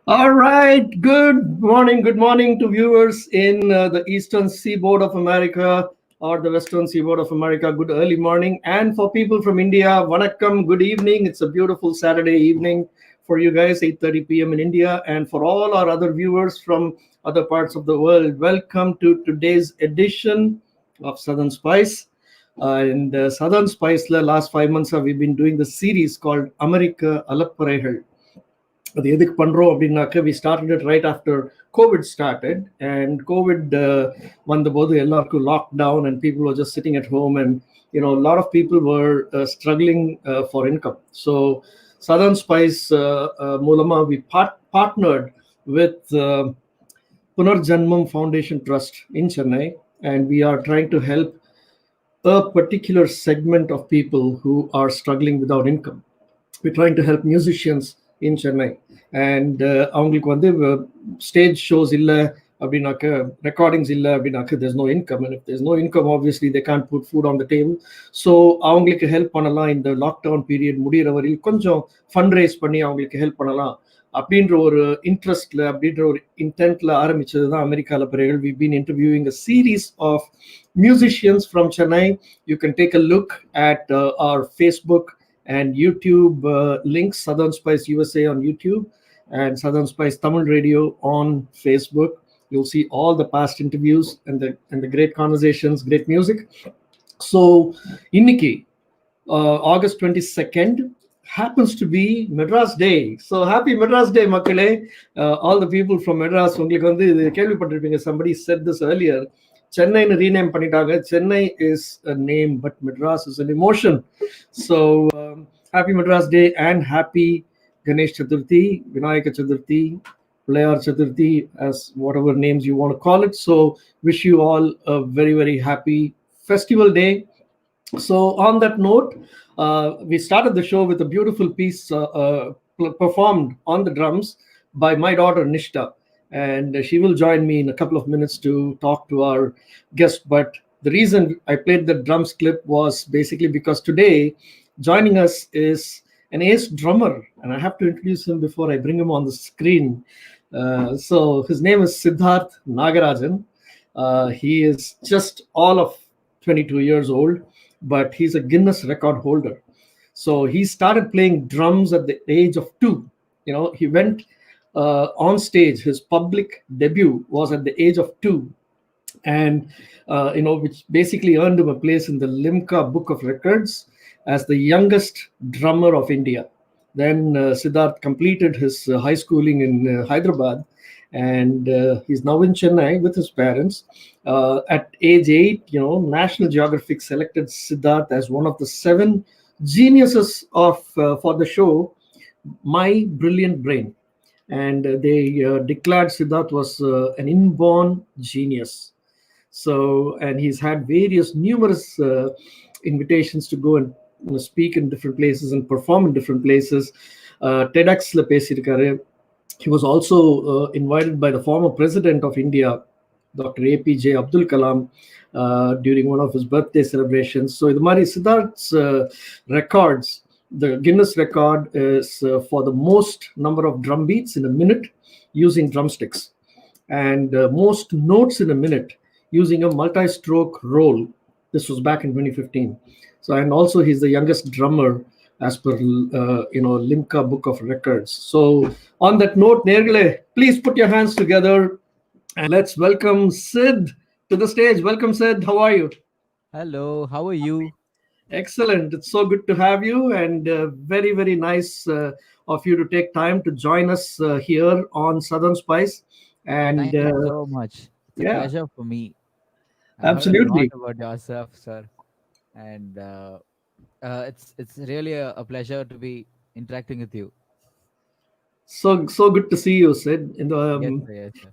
All right. Good morning to viewers in the Eastern Seaboard of America or the Western Seaboard of America. Good early morning. And for people from India, Vanakkam, good evening. It's a beautiful Saturday evening for you guys, 8:30 p.m. in India. And for all our other viewers from other parts of the world, welcome to today's edition of Southern Spice. And Southern Spice, the last 5 months, we've been doing the series called America Alapparaigal. அது எதுக்கு பண்றோம் அப்படின்னாக்க we started it right after COVID started, and COVID வந்தபோது எல்லாருக்கும் lockdown and people were just sitting at home, and a lot of people were struggling for income. So Southern Spice மூலமா we partnered with PunarJanmam Foundation Trust in Chennai, and we are trying to help a particular segment of people who are struggling without income. We're trying to help musicians in Chennai, and அவங்களுக்கு வந்து stage shows இல்லை அப்படின்னாக்க, recordings இல்லை அப்படின்னாக்க, there's no income, and if there's no income obviously they can't put food on the table. So அவங்களுக்கு help பண்ணலாம், இந்த lockdown period முடிகிற வரையில் கொஞ்சம் ஃபண்ட்ரைஸ் பண்ணி அவங்களுக்கு ஹெல்ப் பண்ணலாம் அப்படின்ற ஒரு இன்ட்ரெஸ்ட்ல, அப்படின்ற ஒரு இன்டென்ட்ல ஆரம்பிச்சது தான் America அலப்பறைகள். We've been interviewing a series of musicians from Chennai. You can take a look at our Facebook and YouTube links, Southern Spice USA on YouTube and Southern Spice Tamil Radio on Facebook. You'll see all the past interviews and the great conversations, great music. So இன்னைக்கு August 22nd happens to be Madras Day. So happy Madras Day, மக்களே. All the people from Madras, உங்களுக்கு வந்து இது கேள்விப்பட்டிருப்பீங்க. Somebody said this earlier. Chennai rename பண்ணிட்டாங்க. Chennai is a name, but Madras is an emotion. So happy Madras Day and happy Ganesh Chaturthi, Vinayaka Chaturthi, Layaatraa Chaturthi, as whatever names you want to call it. So wish you all a very, very happy festival day. So on that note, we started the show with a beautiful piece performed on the drums by my daughter Nishta. And she will join me in a couple of minutes to talk to our guest. But the reason I played the drums clip was basically because today joining us is an ace drummer, and I have to introduce him before I bring him on the screen. So his name is Siddharth Nagarajan. He is just all of 22 years old, but he's a Guinness Record Holder. So he started playing drums at the age of 2. He went on stage. His public debut was at the age of 2, and which basically earned him a place in the Limca Book of Records as the youngest drummer of India. Then Siddharth completed his high schooling in Hyderabad, and he's now in Chennai with his parents. At age 8, National Geographic selected Siddharth as one of the 7 geniuses for the show My Brilliant Brain. And they declared Siddharth was an inborn genius. So, and he's had numerous invitations to go and speak in different places and perform in different places. TEDx la pesirukkaru. He was also invited by the former president of India, Dr. APJ Abdul Kalam, during one of his birthday celebrations. So the mari Siddharth's records, the Guinness record is for the most number of drum beats in a minute using drumsticks, and most notes in a minute using a multi-stroke roll. This was back in 2015. So, and also he's the youngest drummer as per Limca Book of Records. So on that note, Nergale, please put your hands together and let's welcome Sid to the stage. Welcome, Sid. How are you? Hello, how are you? Excellent. It's so good to have you, and very, very nice of you to take time to join us here on Southern Spice. And thank you so much. It's a pleasure for me. Absolutely. Heard a lot about yourself, sir, and it's really a pleasure to be interacting with you. So good to see you, Sid. Yes, sir.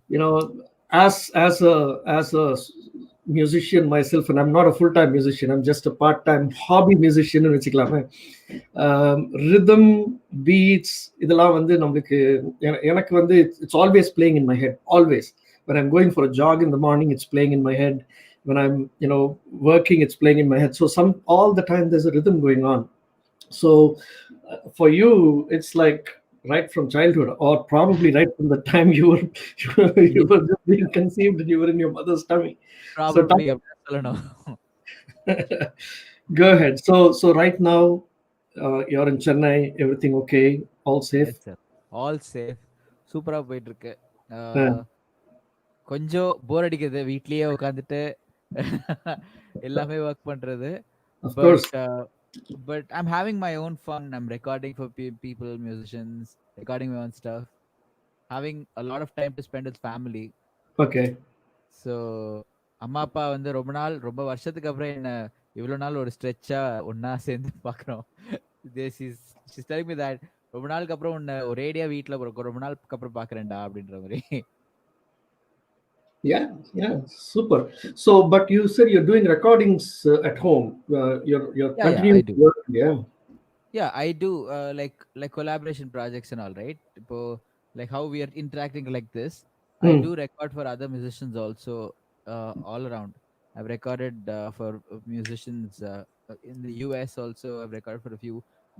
As a musician myself, and I'm not a full-time musician, I'm just a part-time hobby musician னு வெச்சுக்கலாமே. Rhythm, beats, இதெல்லாம் வந்து எனக்கு வந்து it's always playing in my head, always. When I'm going for a jog in the morning, it's playing in my head. When I'm working, it's playing in my head. So all the time there's a rhythm going on. So for you, it's like right from childhood, or probably right from the time you were you Yeah, were just being conceived and you were in your mother's tummy. So probably அப்படிதான் சொல்லணும். go ahead. So right now, you're in Chennai. Everything okay? All safe? Yes sir, all safe, சூப்பரா போயிட்டு இருக்கு. Yeah, ஆஹ், கொஞ்சம் போர் அடிக்குது வீட்லயே உட்காந்துட்டு எல்லாமே ஒர்க் பண்றது. of but course. I'm having my own fun. I'm recording for people, musicians, recording my own stuff, having a lot of time to spend with family. Okay. So அம்மா அப்பா வந்து ரொம்ப வருஷத்துக்கு அப்புறம் என்ன இவ்வளவு நாள் ஒரு ஸ்ட்ரெச்சா ஒன்னா சேர்ந்து பாக்குறோம். she's telling me that ரொம்ப நாளுக்கு அப்புறம் உன்னை ஒரேடியா வீட்டுல ரொம்ப நாளுக்கு அப்புறம் பாக்குறேன்டா அப்படின்ற மாதிரி. Yeah, yeah, super. So, but you said you're doing recordings at home. You're Yeah, I continuing to do. work. Yeah. Yeah, I do, like collaboration projects and all, right? இப்போ like how we are interacting like this, I Hmm. do record for other musicians also, all around. I've recorded for musicians in the US also. I've recorded for a few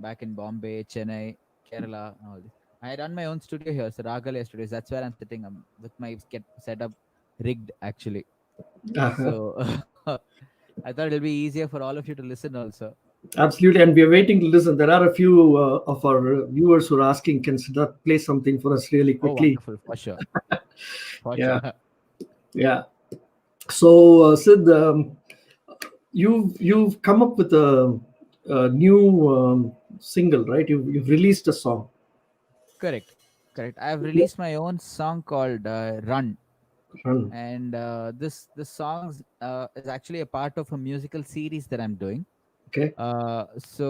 back in Bombay, Chennai, Kerala, and all this. I run my own studio here, so Ragalaya Studios. That's where I'm sitting. I'm with my setup rigged actually. So Uh-huh. I thought it'll be easier for all of you to listen also. Absolutely, and we are waiting to listen. There are a few of our viewers who are asking, "Can Siddharth play something for us really Oh, quickly?" wonderful, for sure, for Yeah, sure. yeah. So, Sid, you've come up with a new single, right? You've released a song. Correct, correct. I've released my own song called "Run," Run. and this song is actually a part of a musical series that I'm doing. Okay. So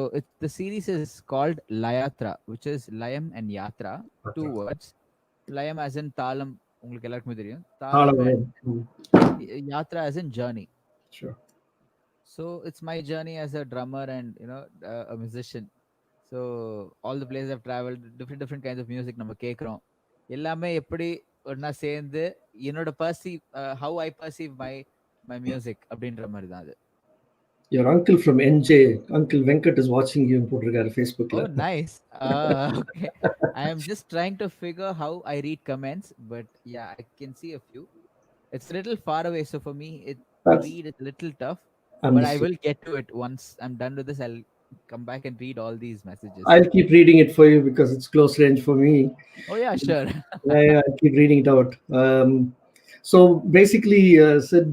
the series is called Layaatraa, which is Layam and Yatra, two words. Layam as in Thalam, உங்களுக்கு எல்லாருக்குமே தெரியும். Thalam, and Halloween. Yatra as in journey. Sure. So it's my journey as a drummer and a musician. So all the places I've traveled, different kinds of music நம்ம கேட்குறோம். எல்லாமே எப்படி ஒன்னா சேர்ந்து என்னோட perceive how I perceive my music அப்படின்ற மாதிரி தான் அது. Your uncle from NJ, Uncle Venkat, is watching you in Facebook. Oh, nice. Okay. I am just trying to figure how I read comments, but yeah, I can see a few. It's a little far away, so for me, to That's read it's a little tough. But I understood. will get to it once I'm done with this. I'll come back and read all these messages. I'll keep reading it for you because it's close range for me. Oh yeah, sure. Yeah, yeah, I'll keep reading it out. So basically, Sid,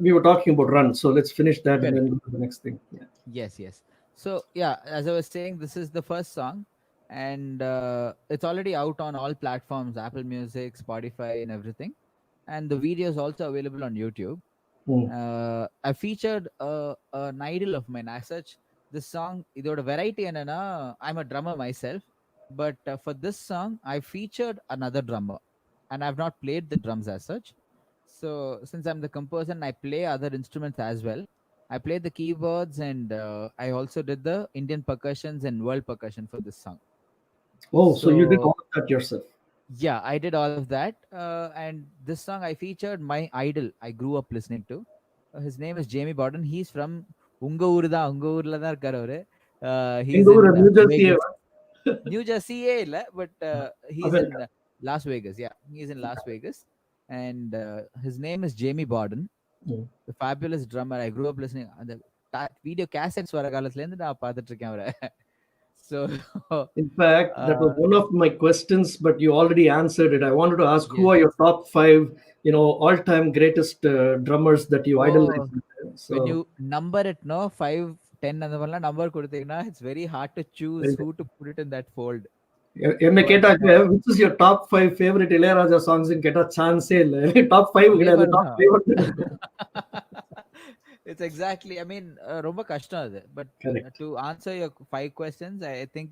we were talking about Run. So let's finish that and Correct. then go to the next thing. Yeah. Yes, yes. So yeah, as I was saying, this is the first song, and it's already out on all platforms: Apple Music, Spotify, and everything. And the video is also available on YouTube. Hmm. I featured an idol of mine. As such, this song, இதோட variety என்னன்னா, I'm a drummer myself, but for this song, I featured another drummer, and I've not played the drums as such. So since I'm the composer, and I play other instruments as well. I played the keyboards, and I also did the Indian percussions and world percussion for this song. Oh, so you did So all of that yourself. yeah, I did all of that. And this song I featured my idol I grew up listening to. His name is Jamie Borden. He's from உங்க ஊர் தான், உங்க ஊர்ல தான் இருக்காரு அவரு. He's in New Jersey. Vegas. New Jersey இல்ல, but he's in America. Las Vegas. Yeah, he's in Las Vegas. And his name is Jamie Borden, Hmm. the fabulous drummer. I grew up listening. அந்த video cassettes வர காலத்துல இருந்து நான் பார்த்துட்டு இருக்கேன் அவரை. So In fact, that was uh, one of my questions, but you already answered it. I wanted to ask who yes. are your top five, all-time greatest drummers that you idolize. Oh, when So, you number it, no, 5, 10 அந்த மாதிரிலாம் number கொடுத்தீங்கன்னா, it's very hard to choose very who to put it in that fold. என்ன But கேட்டாக்க which is your top 5 favorite Ilaiyaraaja songs ன்னு கேட்டா சான்ஸே இல்ல. Top 5 அதே கிடையாது, மாதிரி டாப் தான். 5 இருக்கும். It's exactly, I mean, ரொம்ப கஷ்டம் அது. But Correct. to answer your 5 questions, I think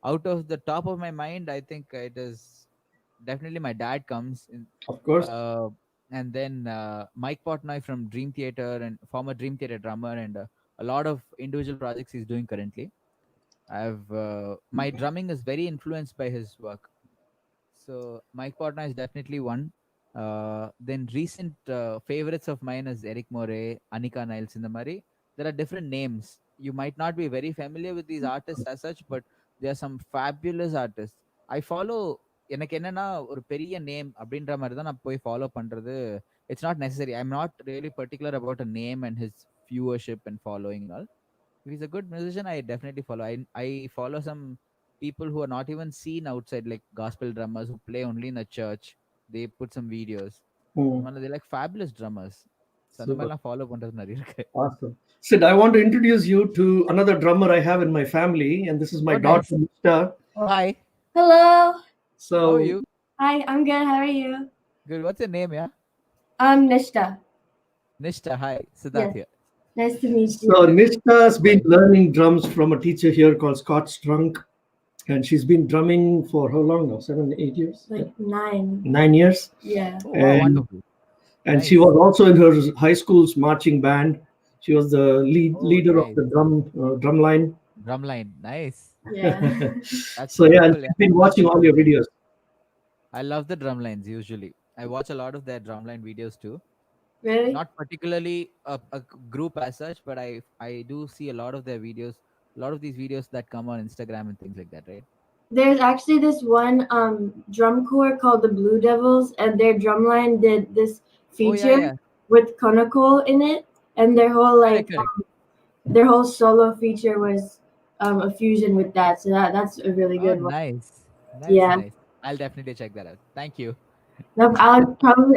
out of the top of my mind, I think it is definitely my dad comes in. Of course. Uh, and then Mike Portnoy from Dream Theater, and former Dream Theater drummer, and a lot of individual projects he's doing currently. I've my drumming is very influenced by his work. So Mike Portnoy is definitely one. Then recent favorites of mine is Eric Moray, Anika Niles in the Murray. There are different names. You might not be very familiar with these artists as such, but they are some fabulous artists. I follow எனக்கு என்னன்னா ஒரு பெரிய name அப்படின்ற மாதிரி தான் நான் போய் follow பண்றது. It's not necessary. I am not really particular about a name and his viewership and following all. If he's a good musician, I definitely follow. I follow some people who are not even seen outside, like gospel drummers who play only in a church. They put some videos. Hmm. They're like fabulous drummers. So அந்த Super. மாதிரிலாம் follow பண்றது நிறைய இருக்கு. Awesome. Sid, I want to introduce you to another drummer I have in my family, and this is my Oh, daughter, nice. Nishta. Oh, hi. Hello. So, How are you? Hi, I'm good. How are you? Good. What's your name, yeah? Nishta. Nishta. Hi. Siddharth Yes. here. Nice to meet you. so Nishta has been learning drums from a teacher here called Scott Strunk, and she's been drumming for how long now? 7, 8 years? Like 9. 9 years. Yeah. Oh, wow, And- wonderful. And Nice. she was also in her high school's marching band. She was the leader of nice. the drum line. Drumline. Nice. Yeah. That's So yeah, beautiful, I've been watching all your videos. I love the drum lines usually. I watch a lot of their drumline videos too. Really? Not particularly a group as such, but I do see a lot of their videos, a lot of these videos that come on Instagram and things like that, right? There's actually this one drum corps called the Blue Devils, and their drumline did this feature yeah. with Konakol in it, and their whole Correct. their whole solo feature was a fusion with that. So that's a really good one. Nice. Yeah. Nice. I'll definitely check that out. Thank you. No,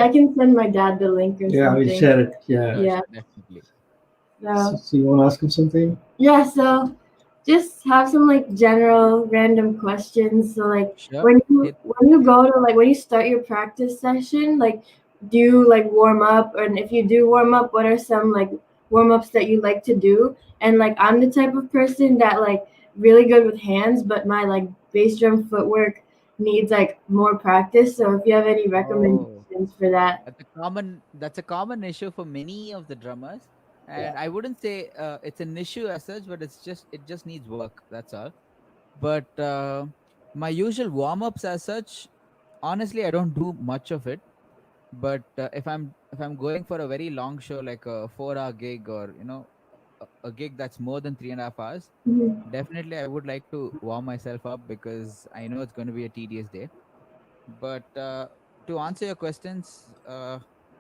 I can send my dad the link or Yeah, something. we'll share it. Yeah. Yeah. Definitely. So you want to ask him something? Yeah, so just have some like general random questions. So like Sure. when you go to like when you start your practice session, like do you like warm up? And if you do warm up, what are some like warm ups that you like to do? And like I'm the type of person that like really good with hands, but my like bass drum footwork needs like more practice. So if you have any recommendations for that. That's a common issue for many of the drummers. And I wouldn't say it's an issue as such, but it just needs work. That's all. But my usual warm ups as such, honestly, I don't do much of it. But if I'm going for a very long show, like a 4-hour gig, or a gig that's more than 3.5 hours, Mhm. definitely I would like to warm myself up because I know it's going to be a tedious day. But to answer your questions,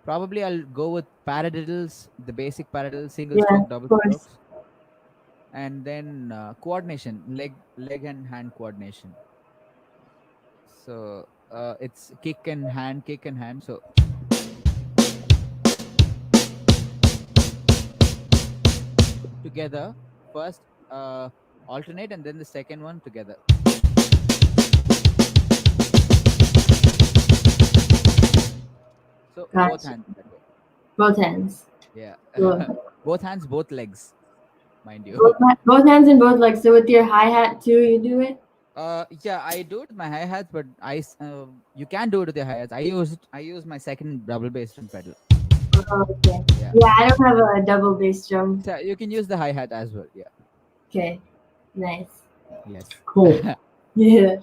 probably I'll go with paradiddles, the basic paradiddles, single Yeah, stroke, of double course. strokes, and then coordination, leg and hand coordination. So it's kick and hand. So together first, alternate, and then the second one together. So both Gotcha. hands that way. Both hands. Yeah. Cool. Both hands, both legs, mind you. Both hands and both legs. So with your hi-hat too, you do it? Yeah, I do it with my hi-hats, but you can do it with your hi-hats. I use my second double bass drum pedal. Oh, okay. Yeah. Yeah, I don't have a double bass drum. So you can use the hi-hat as well. Yeah. Okay. Nice. Yes. Cool. Yeah.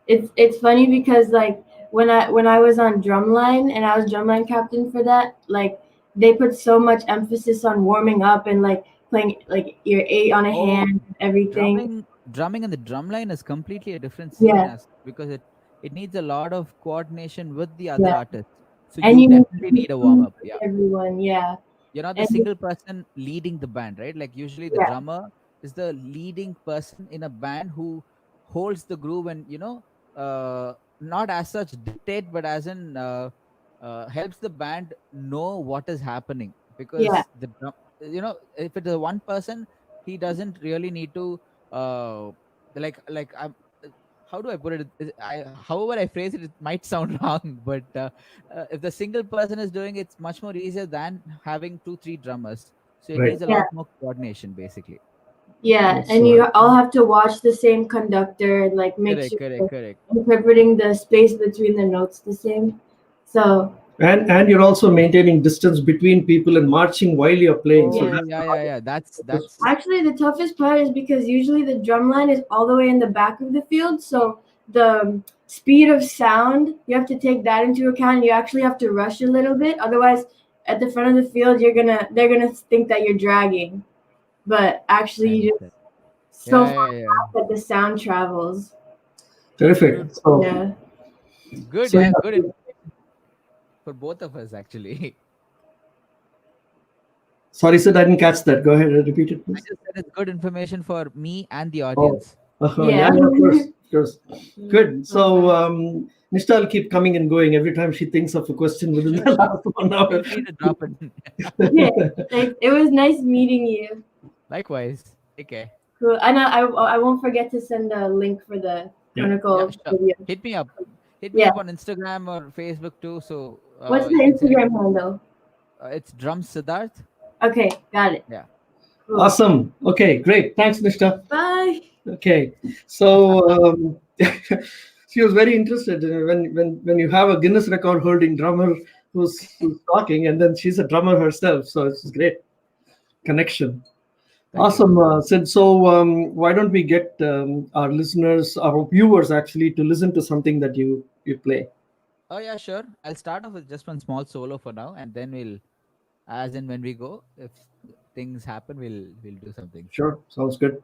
It's funny because like when I was on drumline and I was drumline captain for that, like they put so much emphasis on warming up and like playing like your 8 on a Oh, hand, everything. Drumming and the drum line is completely a different scene Yeah. because it needs a lot of coordination with the other Yeah. artists. So And you you definitely need a warm up. Yeah. Everyone, yeah. You're not the And single person leading the band, right? Like usually the Yeah. drummer is the leading person in a band who holds the groove and not as such dictate, but as in helps the band know what is happening, because Yeah. the drum, if it is one person, he doesn't really need to like I'm how do I put it? However I phrase it, it might sound wrong, but if the single person is doing it, it's much more easier than having 2-3 drummers. So it Right. needs a Yeah. lot more coordination, basically. Yeah, Yes, and so- you all have to watch the same conductor, like make sure you're Correct. interpreting the space between the notes the same. So And you're also maintaining distance between people and marching while you're playing. So Oh, that's yeah. That's actually, the toughest part is because usually the drum line is all the way in the back of the field. So the speed of sound, you have to take that into account. You actually have to rush a little bit. Otherwise, at the front of the field, they're gonna think that you're dragging, but actually, you just so yeah. fast that the sound travels. Terrific. So, Yeah. Good, So, yeah, yeah. good information for both of us actually. Sorry, Sid, I didn't catch that. Go ahead and repeat it, I please. just said it's good information for me and the Oh, audience. yeah, Yeah. of course, of course. Good. So, Okay. Nishta will keep coming and going every time she thinks of a question within Sure, the sure. last 1 hour. Feel free to drop it. Yeah. Thanks. It was nice meeting you. Likewise. Take care. Cool. And I won't forget to send a link for the Yeah. Yeah, Chronicle sure. video. Hit me up. Hit me Yeah. up on Instagram or Facebook too. So What's the you can send. Instagram handle? It's Drum Siddharth. Okay, got it. Yeah. Cool. Awesome. Okay, great. Thanks, Nishta. Bye. Okay, so she was very interested when you have a Guinness Record holding drummer who's talking, and then she's a drummer herself. So it's great connection. Thank you. Awesome, Sid. So why don't we get our listeners, our viewers, actually, to listen to something that you play? Oh yeah, sure. I'll start off with just one small solo for now, and then we'll, as in when we go, if things happen, we'll do something. Sure, sounds good.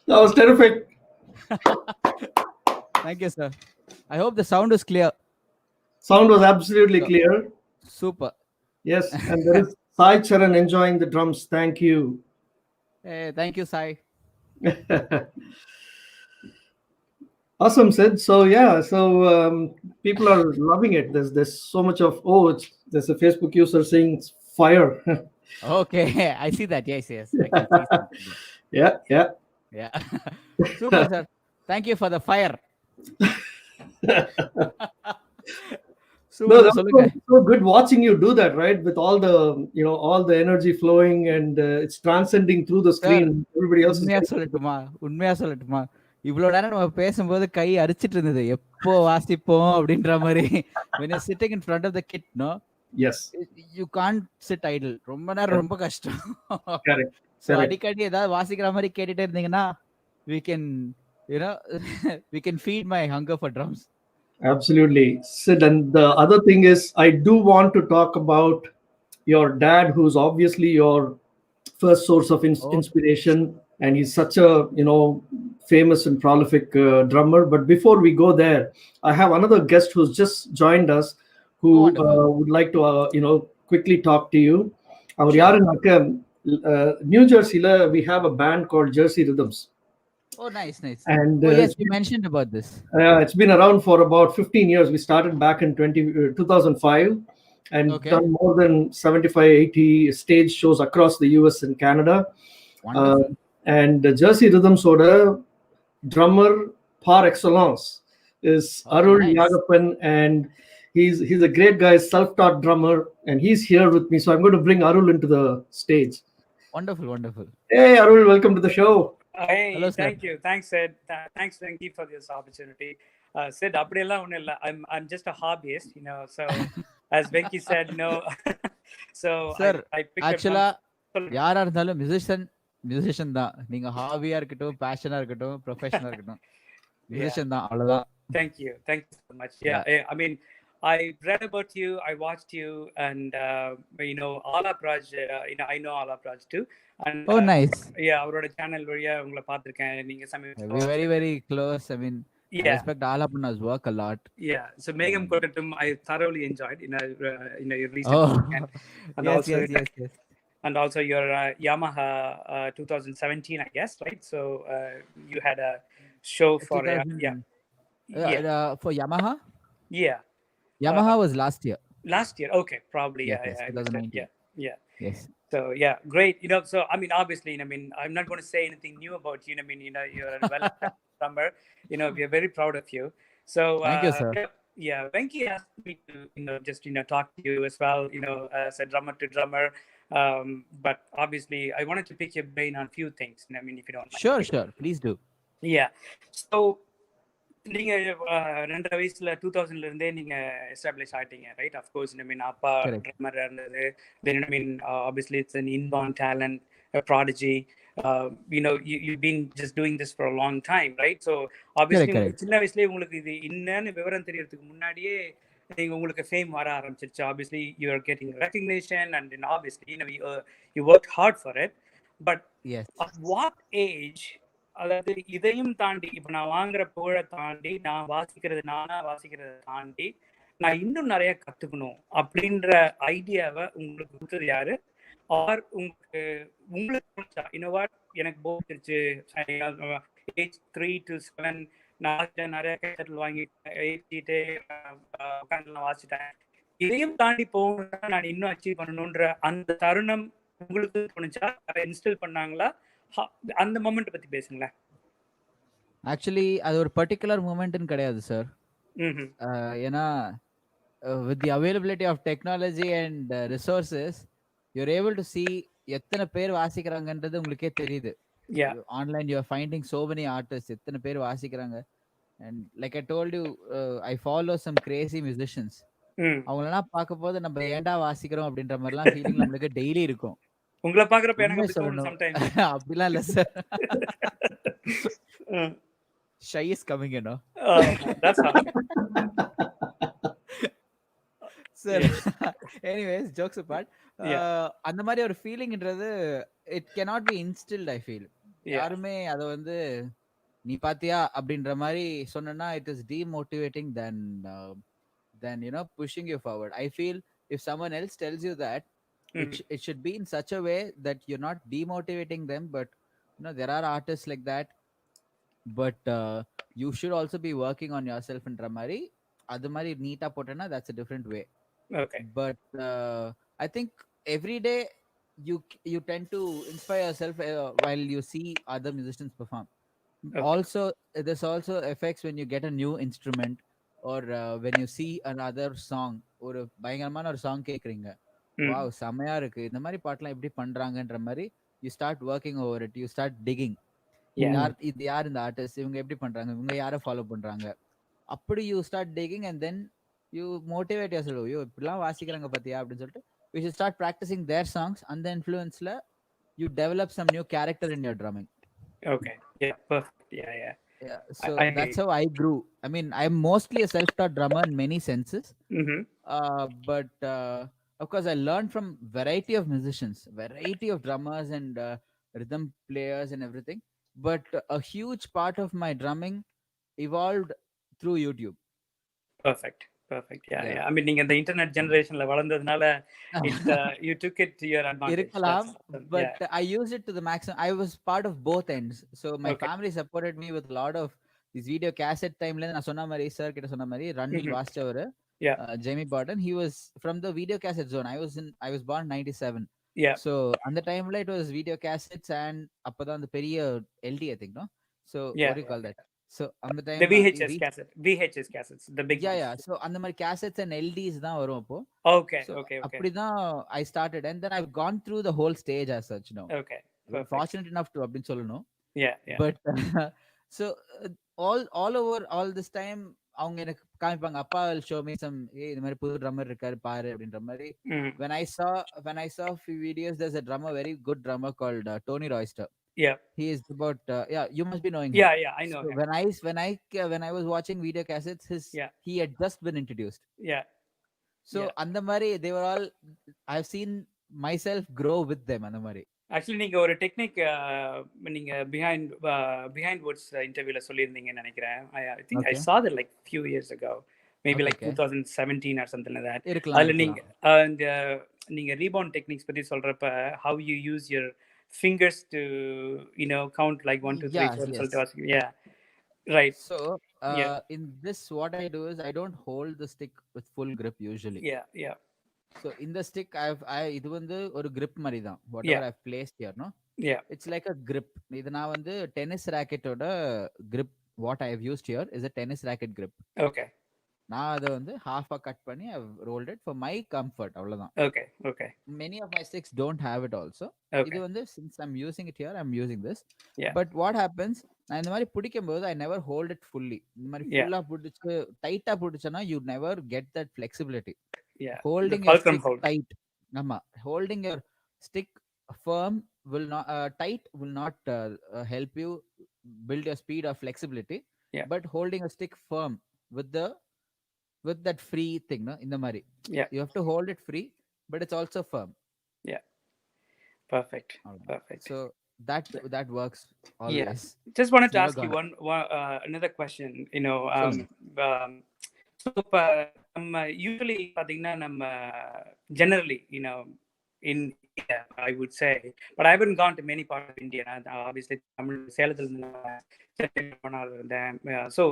That was terrific. Thank you, sir. I hope the sound is clear. Sound was absolutely Sure. clear. Super. Yes, and there is Sai Charan enjoying the drums. Thank you. Hey, thank you, Sai. Awesome, Sid. So yeah, so people are loving it. There's so much of there's a Facebook user saying it's fire. Okay, I see that. Yes, yes. I can see something. Yeah, yeah. Yeah. Super, sir. Thank you for the fire. No, Super, that's சொல்லுங்க. so good watching you do that, right? With all the all the energy flowing and it's transcending through the screen. Everybody else is உண்மையா சொல்லட்டுமா இவ்வளவு நேரம் நம்ம பேசும்போது கை அரிச்சிட்டு இருந்தது எப்போ வாசிப்போம் அப்படின்ற மாதிரி when you're sitting in front of the kit no yes, you can't sit idle ரொம்ப நேரம் ரொம்ப கஷ்டம் correct. so அடிக்கடி ஏதாவது வாசிக்கிற மாதிரி கேட்டுட்டே இருந்தீங்கன்னா we can we can feed my hunger for drums. Absolutely, Sid. And the other thing is, I do want to talk about your dad, who's obviously your first source of inspiration, and he's such a famous and prolific drummer. But before we go there, I have another guest who's just joined us, who would like to quickly talk to you. Our Sure. யாருன்னாக்க New Jersey, we have a band called Jersey Rhythms. Oh, nice, nice. And Oh, yes, you mentioned about this. it's been around for about 15 years. We started back in 2005 and Okay. done more than 75, 80 stage shows across the US and Canada. Wonderful. And Jersey Rhythms order drummer par excellence is Oh, Arul nice. Yagappan, and he's a great guy, self-taught drummer, and he's here with me. So I'm going to bring Arul into the stage. Wonderful, wonderful. Hey, Arul, welcome to the show. Hey, Hello, sir. thank you. Thanks, Sid. Thanks, Venki, for this opportunity. Sid, I'm just a hobbyist, so as Venki said, so Sir, I picked actually, up யாரா இருந்தாலும் musician தான். நீங்க ஹாபியா இருக்கட்டும், பேஷனா இருக்கட்டும், ப்ரொஃபஷனா இருக்கட்டும், musician தான், அவ்வளவுதான். Thank you so much. I mean, I read about you, I watched you, and Alapparaigal, I know Alapparaigal too. And Oh, nice. அவரோட சேனல் வழியா உங்களை பார்த்திருக்கேன். நீங்க We're very, very close. I mean, I respect Alapparaigal's work a lot. Yeah, so Megam Kotatum, I thoroughly enjoyed your recent Oh, and yes, also yes. and also your Yamaha 2017, I guess, right? So you had a show for For Yamaha? Yeah. Yamaha was last year. Last year, okay, probably. Yes, I 2019. Yeah. Yes. So yeah, great. So I mean, obviously, I'm not going to say anything new about you. You're a well-established drummer. We are very proud of you. So Thank you, sir. Yeah, Venki asked me to just talk to you as well. As a drummer to drummer. But obviously, I wanted to pick your brain on a few things. If you don't mind. Sure. Please do. Yeah. So நீங்க 2 வயசுல 2000ல இருந்தே நீங்க establish ஆயிட்டீங்க, right? Of course அப்பா drummer இருந்தது. Then obviously it's an inborn talent, a prodigy. You've been just doing this for a long time, right? So obviously சின்ன வயசுலயே உங்களுக்கு இது என்னன்னு விவரம் தெரியறதுக்கு முன்னாடியே உங்களுக்கு ஃபேம் வர ஆரம்பிச்சிருச்சு. Obviously you are getting recognition, and then obviously you worked hard for it. But yes, at what age, அதாவது இதையும் தாண்டி இப்ப நான் வாங்குற புகழை தாண்டி நான் வாசிக்கிறத தாண்டி நான் இன்னும் நிறைய கத்துக்கணும் அப்படின்ற ஐடியாவை உங்களுக்கு கொடுத்தது யாரு? ஆர் உங்களுக்கு எனக்கு போட்டுருச்சு ஏஜ் 3 to 7 நான் நிறைய கேசட்டில் வாங்கிட்டு உட்காந்து வாசிட்டேன். இதையும் தாண்டி போகணும்னா நான் இன்னும் அச்சீவ் பண்ணணும்ன்ற அந்த தருணம் உங்களுக்கு தோணுச்சா? இன்ஸ்டால் பண்ணாங்களா? அந்த மொமெண்ட் பத்தி பேசுங்களேன். ஆக்சுவலி அது ஒரு பர்டிகுலர் மொமெண்ட்னு கிடையாது சார். ஏன்னா with the availability of technology and resources, you're able to see எத்தனை பேர் வாசிக்கிறாங்கன்றது உங்களுக்கே தெரியுது. Online you are finding so many artists, எத்தனை பேர் வாசிக்கிறாங்க. And like I told you, I follow some crazy musicians. அவங்களெல்லாம் பார்க்க போது நம்ம ஏன்டா வாசிக்கிறோம் அப்படின்ற மாதிரிலாம் ஃபீலிங் நம்மளுக்கு டெய்லி இருக்கும். உங்களை பாக்குறப்ப எனக்கு sometimes அப்படிலாம் இல்ல sir. Shy is coming, that's how. Sir, anyways, jokes apart, அந்த மாதிரி ஒரு ஃபீலிங்ன்றது it cannot be instilled, I feel. யாருமே அத வந்து நீ பாத்தியா அப்படின்ற மாதிரி சொன்னா it is demotivating than pushing you forward. I feel if someone else tells you that, it should be in such a way that you're not demotivating them, but there are artists like that, but you should also be working on yourself in mari adu mari neata potana, that's a different way. Okay. But I think every day you tend to inspire yourself while you see other musicians perform. Also this also affects when you get a new instrument, or when you see another song, ஒரு பயங்கரமான ஒரு song கேக்குறீங்க, wow செமையா இருக்கு, இந்த மாதிரி பாட்டெல்லாம் எப்படி பண்றாங்கன்ற மாதிரி you start working over it, you start digging. யார் இந்த ஆர்டிஸ்ட், இவங்க எப்படி பண்றாங்க, இவங்க யாரை ஃபாலோ பண்றாங்க, அப்படி you start digging, and then you motivate yourself. ஐயோ இப்படிலாம் வாசிக்கிறாங்க பாத்தியா அப்படின்னு சொல்லிட்டு you should start practicing their songs. அந்த இன்ஃப்ளூயன்ஸ்ல you develop some new character in your drumming. Okay. Yeah, perfect. Yeah. So that's how I grew. I mean, I'm mostly a self-taught drummer in many senses. But of course I learned from variety of musicians, variety of drummers and rhythm players and everything. But a huge part of my drumming evolved through YouTube. Perfect. Perfect. Yeah. I mean, நீங்க இந்த internet ஜெனரேஷன்ல வளர்ந்ததுனால you took it to your advantage. இருக்கலாம், Awesome. but I used it to the maximum. I was part of both ends. So my family supported me with a lot of these video cassette timeல நான் சொன்ன மாதிரி sir கிட்ட சொன்ன மாதிரி ரன்னில் வாசிச்சவரு Jamie Barton. He was from the video cassette zone. I was born 97. Yeah. So அந்த டைம்ல it was video cassettes and அப்பதான் அந்த பெரிய LD I think, no? So what do you call that? So அந்த time the VHS cassettes, the big ones. Yeah. So அந்த மாதிரி cassettes and LDs தான் வரும் அப்போ. Okay. அப்படிதான் I started, and then I've gone through the whole stage as such now. Okay. Fortunate enough to அப்படின்னு சொல்லணும். Yeah. But so all over all this time அவங்க எனக்கு காமிப்பாங்க. அப்பா will show me some, இந்த மாதிரி புது drummer இருக்காரு பாரு அப்படின்ற மாதிரி. When I saw few videos, there's a drummer, very good drummer called Tony Royster. Yeah. He is about you must be knowing him. Yeah, I know him. When I was watching video cassettes, he had just been introduced. Yeah. So அந்த மாதிரி they were all, I've seen myself grow with them அந்த மாதிரி. Actually நீங்க ஒரு technique நீங்க behind words இன்டர்வியூல சொல்லியிருந்தீங்கன்னு நினைக்கிறேன். I think I saw that like few years ago, maybe like 2017 or something like that. அதுல நீங்க rebound techniques பத்தி சொல்றப்ப how you use your fingers to count like 1 2 3 4 சொல்லிட்டு yeah, right. So in this what I do is I don't hold the stick with full grip usually. Yeah. So in the stick இது வந்து ஒரு grip மாதிரி தான், whatever I've placed here, no? Yeah. It's like a grip. இது நான் வந்து tennis racket ஓட grip, what I have used here is a tennis racket grip. Okay. நான் அதை வந்து half-ஆ cut பண்ணி I've rolled it for my comfort, அவ்வளவுதான். Okay. Many of my sticks don't have it also. இது வந்து since I'm using it here, I'm using this. Yeah. But what happens, நான் இந்த மாதிரி பிடிக்கும்போது I never hold it fully. இந்த மாதிரி full-ஆ பிடிச்சு டைட்டா பிடிச்சனா you never get that flexibility. Yeah. Holding your stick tight. Nama. Holding your stick firm will not tight will not help you build your speed or flexibility. Yeah. But holding a stick firm with that free thing, no? In the mari. Yeah. You have to hold it free, but it's also firm. Yeah. Perfect. So that works always. Yeah. Just wanted to ask you one another question. So நம்ம usually பாத்தீங்கன்னா நம்ம generally in India, I would say, but I haven't gone to many parts of India. Obviously Tamil சேலத்துல இருந்தேன். So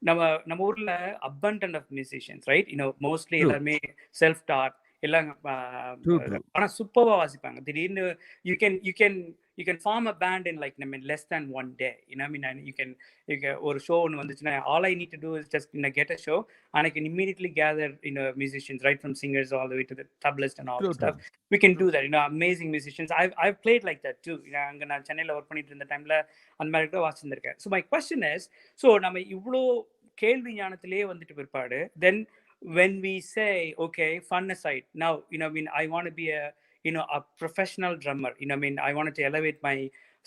நம்ம ஊர்ல abundant of musicians, right? Mostly எல்லாருமே self taught, எல்லாம் ஆனா சூப்பர்வா வாசிப்பாங்க. திடீர்னு you can form a band in like less than one day. You can ஒரு ஷோ ஒன்று வந்துச்சுன்னா all I need to do is just get a show and I can immediately gather musicians, right from singers all the way to the tablaist and all that stuff. We can do that. Amazing musicians. I've played like that too. அங்க நான் சென்னையில work பண்ணிட்டு இருந்த டைம்ல அந்த மாதிரி கூட வாசிச்சிருக்கேன். So my question is, so நம்ம இவ்வளோ கேள்வி ஞானத்திலே வந்துட்டு பிற்பாடு, then when we say, okay, fun aside, now I want to be a professional drummer, I wanted to elevate my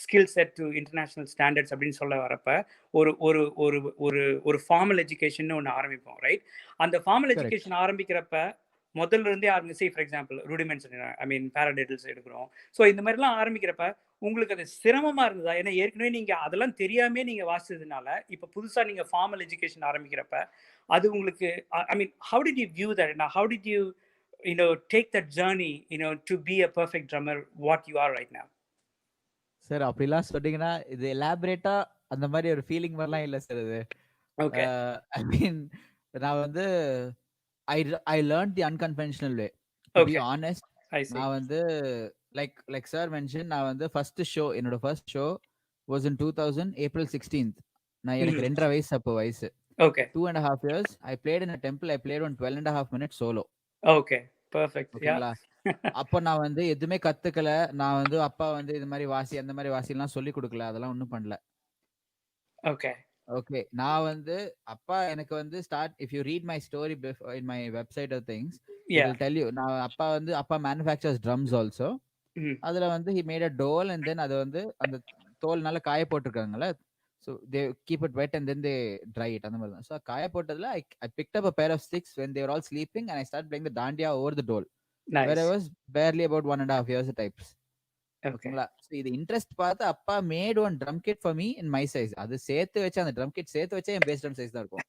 skill set to international standards அப்படின்னு சொல்ல வரப்ப ஒரு ஃபார்மல் எஜுகேஷன் ஒன்று ஆரம்பிப்போம், ரைட்? அந்த ஃபார்மல் எஜுகேஷன் ஆரம்பிக்கிறப்ப முதல்ல இருந்தே ஆரம்பிச்சு, ஃபார் எக்ஸாம்பிள் ரூடிமெண்ட்ஸ் பாராடைடல்ஸ் எடுக்கிறோம். ஸோ இந்த மாதிரிலாம் ஆரம்பிக்கிறப்ப உங்களுக்கு அது சிரமமா இருந்ததா? ஏன்னா ஏற்கனவே நீங்க அதெல்லாம் தெரியாமே நீங்க வாசிச்சதுனால இப்ப புதுசா நீங்க ஃபார்மல் எஜுகேஷன் ஆரம்பிக்கிறப்ப அது உங்களுக்கு how did you view that? Now how did you take that journey to be a perfect drummer what you are right now? Sir அப்படிலாம் சொன்னீங்கன்னா இது எலாபரேட்டா அந்த மாதிரி ஒரு ஃபீலிங் வரலாம் இல்ல சார் இது. Okay. நான் வந்து I learned the unconventional way, to be honest. நான் வந்து like sir mentioned, நான் வந்து என்னோட first show was in 2000 April 16th. நான் எனக்கு 2.5 வயசு அப்போ வயசு. Okay. 2.5 years I played in a temple. I played on 12.5 minutes solo. Okay, perfect. ஓகேங்களா? அப்போ நான் வந்து எதுவுமே கத்துக்கல. நான் வந்து அப்பா வந்து இது மாதிரி வாசி அந்த மாதிரி வாசிலாம் சொல்லி கொடுக்கல, அதெல்லாம் ஒன்றும் பண்ணல. ஓகே, நான் வந்து அப்பா எனக்கு வந்து if you read my story in my website or things, it will tell you. நான் அப்பா manufactures drums also. அதுல வந்து he made a dole and then அது வந்து அந்த தோல்னால காய போட்டுருக்காங்கல்ல, so they keep it wet and then they dry it, அந்த மாதிரி தான். So காய போட்டதுல I picked up a pair of sticks when they were all sleeping and I started playing the dandiya over the dole. Nice. Where I was barely about 1.5 years types. ஓகேங்களா? So இது interest பார்த்து அப்பா made one drum kit for me in my size. அது சேர்த்து வச்சு அந்த drum kit சேர்த்து வச்சா என் பேஸ் ட்ரம் சைஸ் தான் இருக்கும்.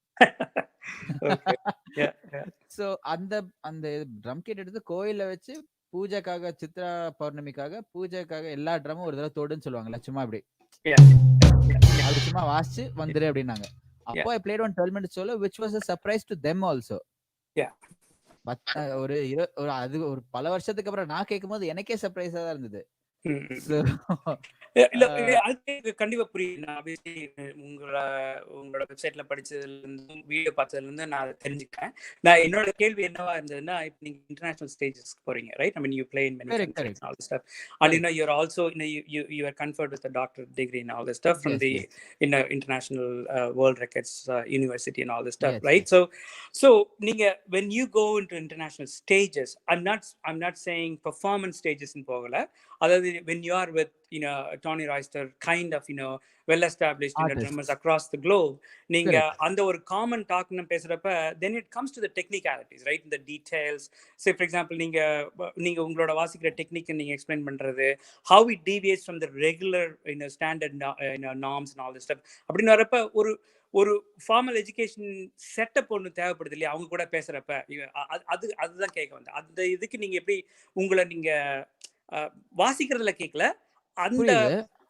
Okay. Yeah, yeah. சோ அந்த அந்த ட்ரம் கிட் எடுத்து கோயில்ல வச்சு பூஜைக்காக, சித்ரா பௌர்ணமிக்காக பூஜைக்காக எல்லா ட்ரம்மும் ஒரு தடவை தொடுன்னு சொல்லுவாங்கல்ல, சும்மா அப்படி Yeah, yeah, yeah, அப்படி சும்மா வாசிச்சு வந்துரு அப்படின்னாங்க. yeah, அப்போ I played one 12 minutes solo which was a surprise to them also. yeah. ஒரு அது ஒரு பல வருஷத்துக்கு அப்புறம் நான் கேட்கும்போது எனக்கே சர்ப்ரைஸா தான் இருந்தது. ம், ம், So, இல்ல அது கண்டிப்பா புரியுது. நான் obviously உங்களோட வெப்சைட்ல படிச்சதுல இருந்தும் வீடியோ பார்த்ததுல இருந்து நான் அதை தெரிஞ்சுக்கிறேன். நான் என்னோட கேள்வி என்னவா இருந்ததுன்னா, இப்போ நீங்க இன்டர்நேஷனல் ஸ்டேஜஸ்க்கு போறீங்க, right? I mean, you play in many correct, countries correct. and all this stuff. And you know, you're also, you know, you are conferred with a doctorate degree and all this stuff from Yes, the yes. international world records university and all this stuff, Yes, right? yes. So நீங்க when you go into international stages, I'm not saying performance stages ன்னு போகல. அதாவது when you are with, you know, Tony Royster kind of, you know, well established drummers across the globe, நீங்க அந்த ஒரு common talk ன்னு பேசுறப்ப then it comes to the technicalities, right? The details. Say for example, நீங்க உங்களோட வாசிக்கிற technique நீங்க explain பண்றது, how it deviates from the regular, you know, standard, you know, norms and all this stuff. அப்படின்னு வரப்ப ஒரு ஃபார்மல் எஜுகேஷன் செட்டப் ஒன்று தேவைப்படுது இல்லையா அவங்க கூட பேசுறப்ப? அதுதான் கேட்க வந்தேன். அந்த இதுக்கு நீங்க எப்படி உங்களை நீங்க வாசிக்கிறதுல கேட்கல, அந்த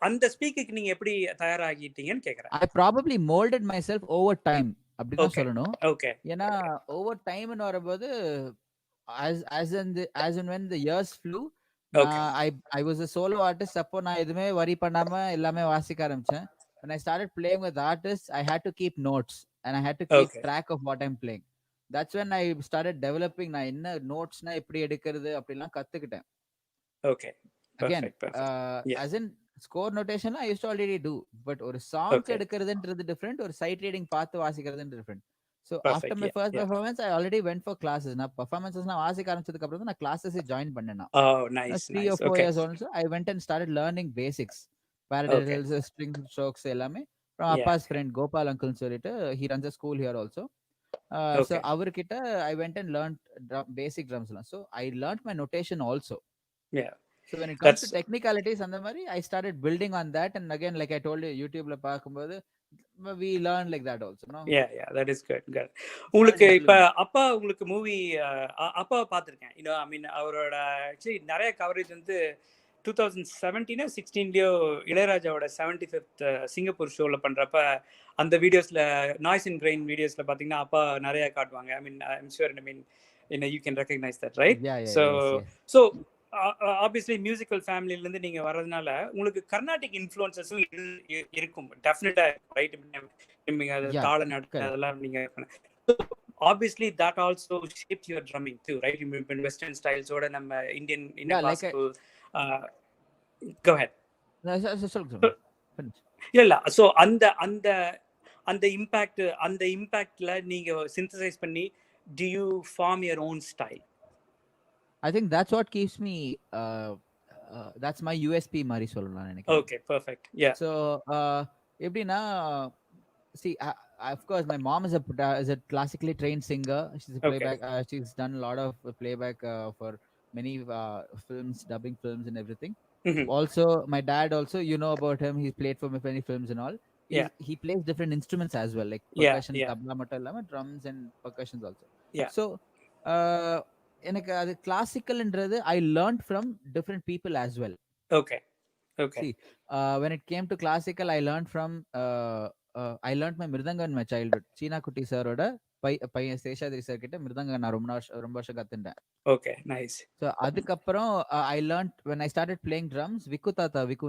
அந்த ஸ்பீக்குக்கு நீங்க எப்படி தயாராகிட்டீங்கன்னு கேக்குறேன். I probably molded myself over time அப்படிதான் சொல்லணும். Okay. ஏன்னா ஓவர் டைம்னு வரும்போது as and when the years flew, I was a solo artist. அப்போ நான் எதுவுமே வரி பண்ணாம எல்லாமே வாசிக்க ஆரம்பிச்சேன். When I started playing with artists, I had to keep notes and I had to keep track of what I'm playing. That's when I started developing. நான் என்ன நோட்ஸ்னா எப்படி எடுக்கிறது அப்படிலாம் கத்துக்கிட்டேன். Okay. Perfect. Again, as in score notation I used to already do, but ஒரு song எடுக்கிறதுன்றது different, ஒரு side reading பார்த்து வாசிக்கிறதுன்றது different. So after my first performance, I already went for classes. நான் performances நான் வாசிக்க ஆரம்பிச்சதுக்கு அப்புறம் தான் நான் classes ஜாயின் பண்ணேன். Oh, nice. 3 or 4 years also I went and started learning basics, parallels, string strokes எல்லாமே from Appa's friend Gopal uncle சொல்லிட்டு, he runs a school here also. So அவர்கிட்ட I went and learned basic drums. So I learned my notation also. Yeah. So when it comes to technicalities and the mari, I started building on that. And again, like I told you, YouTube la paakumbodhu we learn like that also, no? Yeah, that is good. உங்களுக்கு இப்ப அப்பா உங்களுக்கு movie அப்பா பார்த்திருக்கேன். You know, I mean, அவரோட actually நிறைய coverage வந்து 2017 16லயோ இளையராஜாவோட 75th சிங்கப்பூர் ஷோல பண்றப்ப அந்த வீடியோஸ்ல நாய்ஸ் அண்ட் கிரெயின் வீடியோஸ்ல பாத்தீங்கன்னா அப்பா நிறைய காட்டுவாங்க. I mean, I'm sure, I mean, you know, you can recognize that, right? So obviously musical ஃபேமிலில இருந்து நீங்க வர்றதுனால உங்களுக்கு கர்நாடிக் இன்ஃப்ளூயன்சஸும் இருக்கும் டெஃபினட்டா, ரைட்? தாள நட்டு அதெல்லாம் நீங்க obviously that also shaped your drumming too, right? You mean western styles oda நம்ம இந்தியன் classical go ahead. இல்ல so அந்த இம்பாக்ட்ல நீங்க சிந்தசைஸ் பண்ணி do you form your own style? I think that's what keeps me that's my USP mari சொல்லலாம் நினைக்கிறேன். Okay, perfect. Yeah. So எப்படின்னா, see, of course my mom is a classically trained singer. She's a playback. She's done a lot of playback for many films, dubbing films and everything. Also my dad also, you know about him, he's played for many films and all. He plays different instruments as well, like percussion, tabla mattum illama drums and percussions also. So எனக்கு அது கிளாசிக்கல்ன்றது I learned from different people as well. Okay. See, when it came to classical, I learned from I learned my mirdanga in my childhood. China Kutti sir oda பையன் Seshadri sir கிட்ட மிருதங்க நான் ரொம்ப வருஷம் கத்துட்டேன். Okay, nice. So அதுக்கப்புறம் I learned when I started playing drums, Viku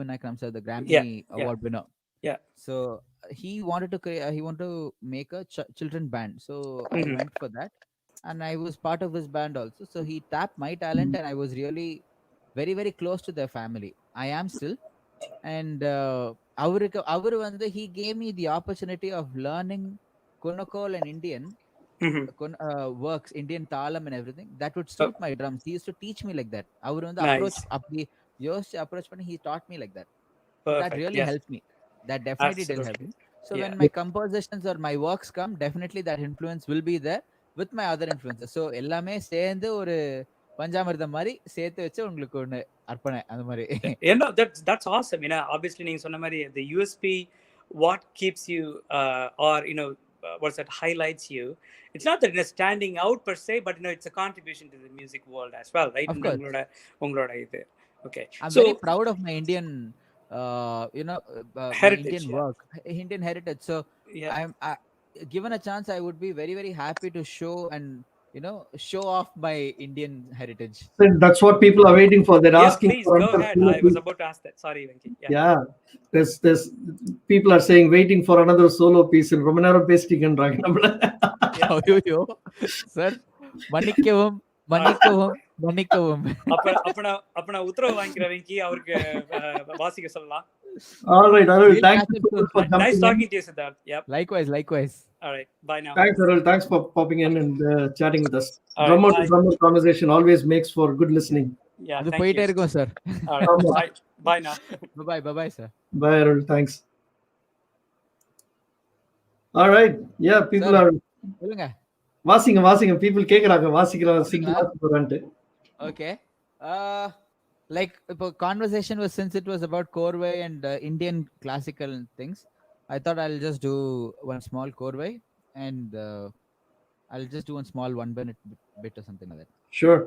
Vinayakram sir, the Grammy award winner. Yeah. So he wanted to make a children band. So I went for that. And I was part of his band also. So he tapped my talent and I was really very, very close to their family. I am still. And he gave me the opportunity of learning Konakol and Indian works, Indian talam and everything. That would suit my drums. He used to teach me like that. Approach he taught me like that. Perfect. That really helped me. That definitely did help me. So when my compositions or my works come, definitely that influence will be there with my other influences. So எல்லாமே சேர்ந்து ஒரு பஞ்சாமிர்தம் மாதிரி சேர்த்து வச்சு உங்களுக்கு ஒண்ணு அர்ப்பணை அந்த மாதிரி. That's awesome. You know, obviously நீங்க சொன்ன மாதிரி the USP, what keeps you or you know what's that highlights you. It's not that it's standing out per se, but it's a contribution to the music world as well, right? Of course. Ungaloda idu. Okay, I'm so very proud of my Indian my heritage, Indian work, Indian heritage. So yeah. Given a chance, I would be very, very happy to show and show off my Indian heritage. That's what people are waiting for. They're Yeah, asking please for go another ahead. solo I was piece. about to ask that. Sorry, Venki. Yeah, there's people are saying waiting for another solo piece in ரொம்ப நேரம் பேசிட்டீங்கன்றாங்க நம்மள. ஐயோ sir, மன்னிக்கவும் மன்னிக்கவும் மன்னிக்கவும். அப்ப நான் உத்தரவு வாங்கிக்கிறேன் வெங்கி, அவருக்கு வாசிக்க சொல்லலாம். All right, Arul, thank you for jumping Nice in. talking to you, Siddharth. Yep. Likewise. All right, bye now. Thanks, Arul. Thanks for popping in and chatting with us. All Drummer right, to drummer conversation always makes for good listening. Yeah, அது thank போயிட்டே you. இருக்கும் sir. All right, bye now. Bye sir. Bye, Arul. Thanks. All right. Yeah, people Sir, are சொல்லுங்க. வாசிங்க people கேக்குறாங்க வாசிக்கலாம் சிங்கிளாட்டு. Okay. Like இப்போ conversation was, since it was about Korvai and Indian classical things, I thought I'll just do one small Korvai and I'll just do one small 1 minute bit or something like that. Sure.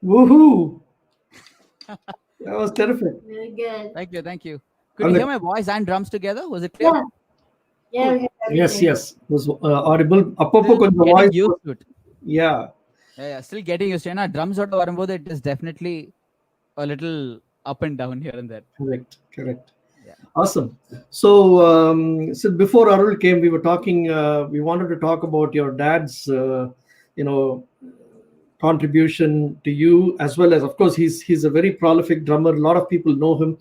Woohoo! That was terrific. Really good. Thank you. Could you hear my voice and drums together? Was it clear? Yeah. We heard Yes, everything. yes. It was audible. அப்பப்போ கொஞ்சம் Getting voice. used to it. Yeah. Yeah, still getting used to it. Drums oda varumbodhu it is definitely a little up and down here and there. Correct. Yeah. Awesome. So before Arul came, we were talking. We wanted to talk about your dad's, contribution to you, as well as, of course, he's a very prolific drummer. A lot of people know him.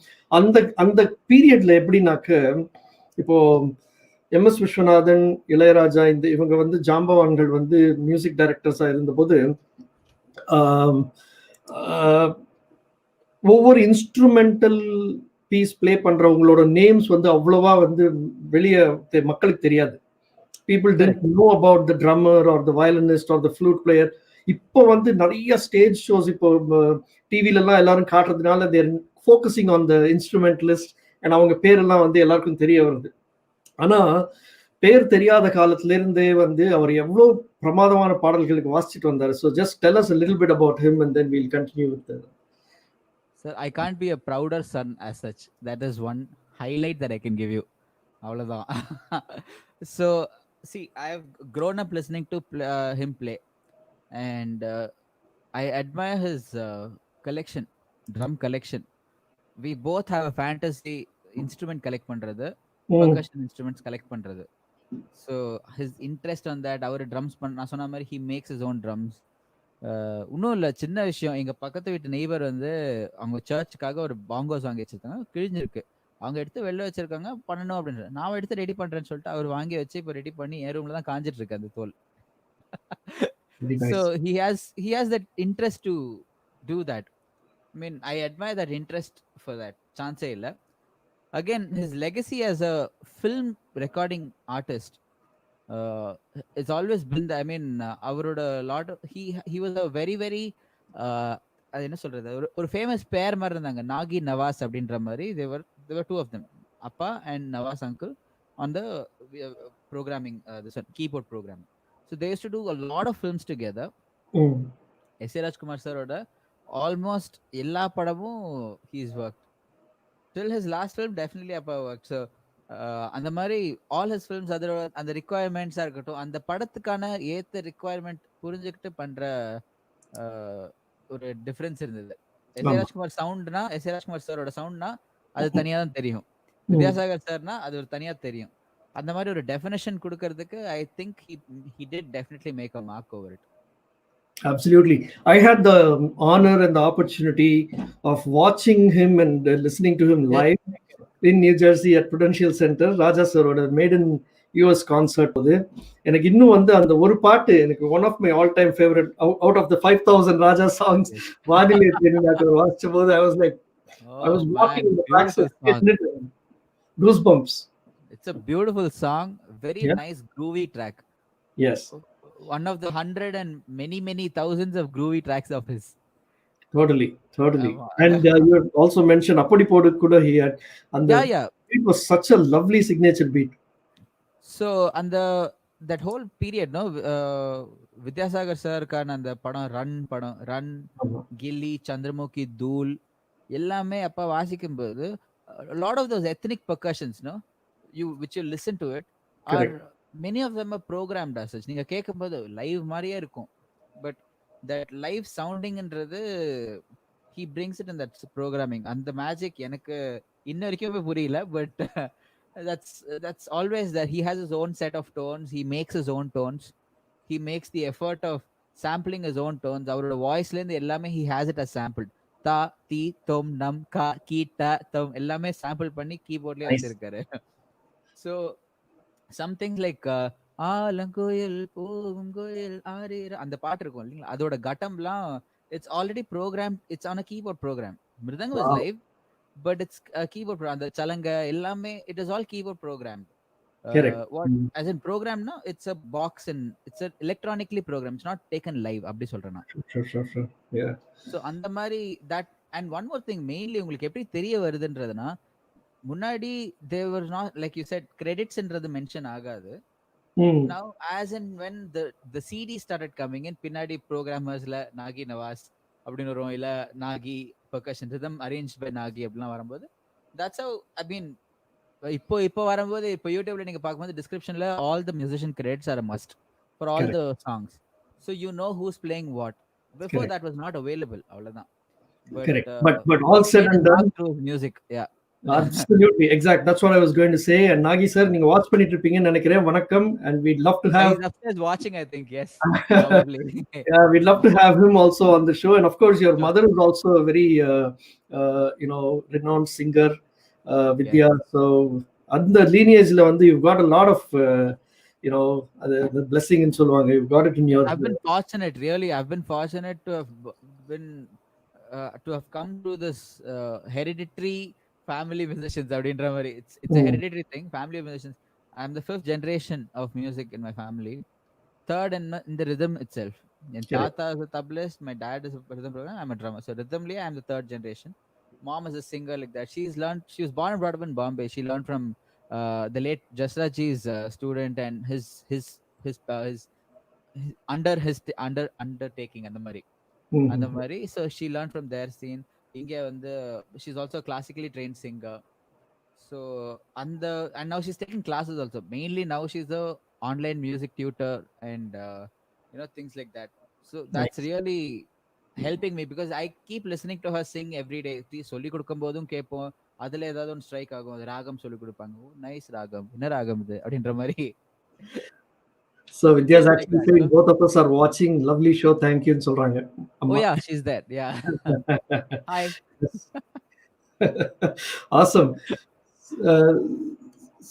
அந்த பீரியட்ல எப்படின்னாக்க, இப்போ MS Viswanathan, Ilaiyaraaja, இவங்க வந்து ஜாம்பவான்கள் வந்து music டைரக்டர்ஸா இருந்தபோது ஒவ்வொரு instrumental piece play பண்றவங்களோட names வந்து அவ்வளவா வந்து வெளியே மக்களுக்கு தெரியாது. People didn't know about the drummer or the violinist or the flute player. இப்போ வந்து நிறைய ஸ்டேஜ் ஷோஸ் இப்போ டிவில எல்லாம் எல்லாரும் காட்டுறதுனால their focusing on the instrumentalist and அவங்க பேரெல்லாம் வந்து எல்லாருக்கும் தெரிய வருது. ஆனா பேர் தெரியாத காலத்துல இருந்தே வந்து அவர் எவ்வளவு பிரமாதமான பாடல்களுக்கு வாசிச்சுட்டு வந்தாரு. So just tell us a little bit about him and then we'll continue with the... Sir, I can't be a prouder son as such. That is one highlight that I can give you. அவ்வளவுதான். So see, I have grown up listening to him play, and I admire his collection, drum collection. We both have a fantasy instrument collect பண்றது, percussion instruments collect பண்றது. So his interest on that, our drums நான் சொன்ன மாதிரி he makes his own drums. இன்னும் இல்லை, சின்ன விஷயம், எங்க பக்கத்து வீட்டு நெய்பர் வந்து அவங்க சர்ச்சுக்காக ஒரு பாங்கோஸ் வாங்கி வச்சிருக்காங்க, கிழிஞ்சிருக்கு. அவங்க எடுத்து வெளில வச்சிருக்காங்க, பண்ணணும் அப்படின்னு. நான் எடுத்து ரெடி பண்றேன்னு சொல்லிட்டு அவர் வாங்கி வச்சு இப்போ ரெடி பண்ணி என் ரூம்ல தான் காஞ்சிட்டு இருக்கு அந்த தோல். Very nice. So he has that interest to do that. I mean, I admire that interest for that. Chance illa. Again, his legacy as a film recording artist, it's always been the, I mean, அவரோட lot of, he was a very very அது என்ன சொல்றது, ஒரு famous பேர் மாதிரி இருந்தாங்க, நாகி நவாஸ் அப்படின்ற மாதிரி. There were two of them, அப்பா and Nawaz uncle, on the programming, this one, keyboard programming. So they used to do a lot of films together. S.A. Rajkumar sir almost எல்லா படமும் he's worked. Till his last film definitely அப்பா worked. So அந்த மாதிரி all his films, அதோட அந்த ரிக்குவயர்மெண்ட்ஸா இருக்கட்டும், அந்த படத்துக்கான ஏத்த ரிக்குவயர்மெண்ட் புரிஞ்சுக்கிட்டு பண்ற ஒரு டிஃபரன்ஸ் இருந்தது. S.A. ராஜ்குமார் சவுண்ட்னா, S.A. ராஜ்குமார் சாரோட சவுண்ட்னா அது தனியா தான் தெரியும். வித்யாசாகர் சார்னா அது ஒரு தனியா தெரியும். அந்த மாதிரி ஒரு டெஃபினேஷன் கொடுக்கறதுக்கு I think he did definitely make a mark over it. Absolutely. I had the honor and the opportunity of watching him and listening to him live in New Jersey at Prudential Center. Raja sir made in US concert. எனக்கு இன்னும் வந்து அந்த ஒரு பாட்டு எனக்கு one of my all time favorite out of the 5000 Raja songs. வானிலை தேனியாக வாசிச்சபோது I was like, I was walking in the backstage, goosebumps. It's a beautiful song, very nice groovy track. Yes. One of the 100 and many thousands of groovy tracks of his. Totally. And you also mentioned Appadi Podu Kuda he had, and it was such a lovely signature beat. So and that whole period, no, Vidyasagar sir kan and the run Gilli, Chandramukhi, Dhool ellame appa vasikkumbodhu, a lot of those ethnic percussions, no, which you listen to it, are many of them are programmed as such. நீங்க கேட்கும்போது live மாதிரியே இருக்கும், but that live sounding என்றது he brings it in that programming. அந்த magic எனக்கு இன்ன வரைக்கும் புரியல, but that's always that he has his own set of tones, he makes his own tones, he makes the effort of sampling his own tones. அவரோட வாய்ஸ்ல இருந்து எல்லாமே he has it as sampled. தா தி தொம் நம் கா கீ ட தொம் எல்லாமே சாம்பிள் பண்ணி கீபோர்ட்லயே வச்சிருக்காரு. So some things like ஆலங்கோயில் Poonkoyil ஆரீர அந்த பாட்டு இருக்கும் இல்லைங்களா, அதோட கட்டம்லாம் it's already programmed, it's on a keyboard program. Mridangam was live, but it's a keyboard program. அந்த சலங்க எல்லாமே it is all keyboard programmed. What as in program, no, it's a box and it's a electronically programmed, it's not taken live அப்படி சொல்றேன் நான். Sure. Yeah. So அந்த மாதிரி that, and one more thing, mainly உங்களுக்கு எப்படி தெரிய வருதுன்றதுனா, முன்னாடி they were not, like you said, credits என்றது மென்ஷன் ஆகாது. Now as and when the CD started coming in, பின்னாடி programmersல நாகி நவாஸ் அப்படின்னு வரும், இல்ல நாகி percussion rhythm arranged by நாகி அப்படிலாம் வரும்போது, that's how, I mean, இப்போ வரும்போது இப்போ யூடியூப்ல நீங்க பார்க்கும்போது descriptionல all the musician credits are a must for all the songs, so you know who's playing what. Before that was not available, அவ்வளவுதான். But all said and done through music. Yeah. Absolutely, exact. That's what I was going to say. And Nagi sir, நீங்க watch பண்ணிட்டு இருப்பீங்கன்னு நினைக்கிறேன். வணக்கம், and we'd love to have. He's upstairs watching, I think. Yes, probably. Yeah, we'd love to have him also on the show. And of course, your mother is also a very, renowned singer, Vidya. So, on the lineage, you've got a lot of, the blessing in Solvanga. You've got it in your. I've been fortunate, really. I've been fortunate to have come to this hereditary family musicians. It's a hereditary thing, family musicians. I'm the 5th generation of music in my family, 3rd in the rhythm itself. And Tata is a tablaist, my dad is a rhythm programmer, I'm a drummer. So rhythmly I'm the 3rd generation. Mom is a singer, like that. She was born and brought up in Bombay. She learned from the late Jasraji's student and his undertaking and the mari. So she learned from their scene. She's also a classically trained singer. So and now she's taking classes also. Mainly now she's a online music tutor and things like that. So that's really helping me, because I keep listening to her sing every day. சொல்லி கொடுக்கும்போதும் கேட்போம், அதுல ஏதாவது ஒன்று strike ஆகும், அது ராகம் சொல்லி கொடுப்பாங்க, நைஸ் ராகம், என்ன ராகம் இது அப்படின்ற மாதிரி. So Vidya's actually saying both of us are watching. Lovely show. Thank you. சொல்றாங்க. Oh yeah, she's there. Yeah. Hi. Awesome.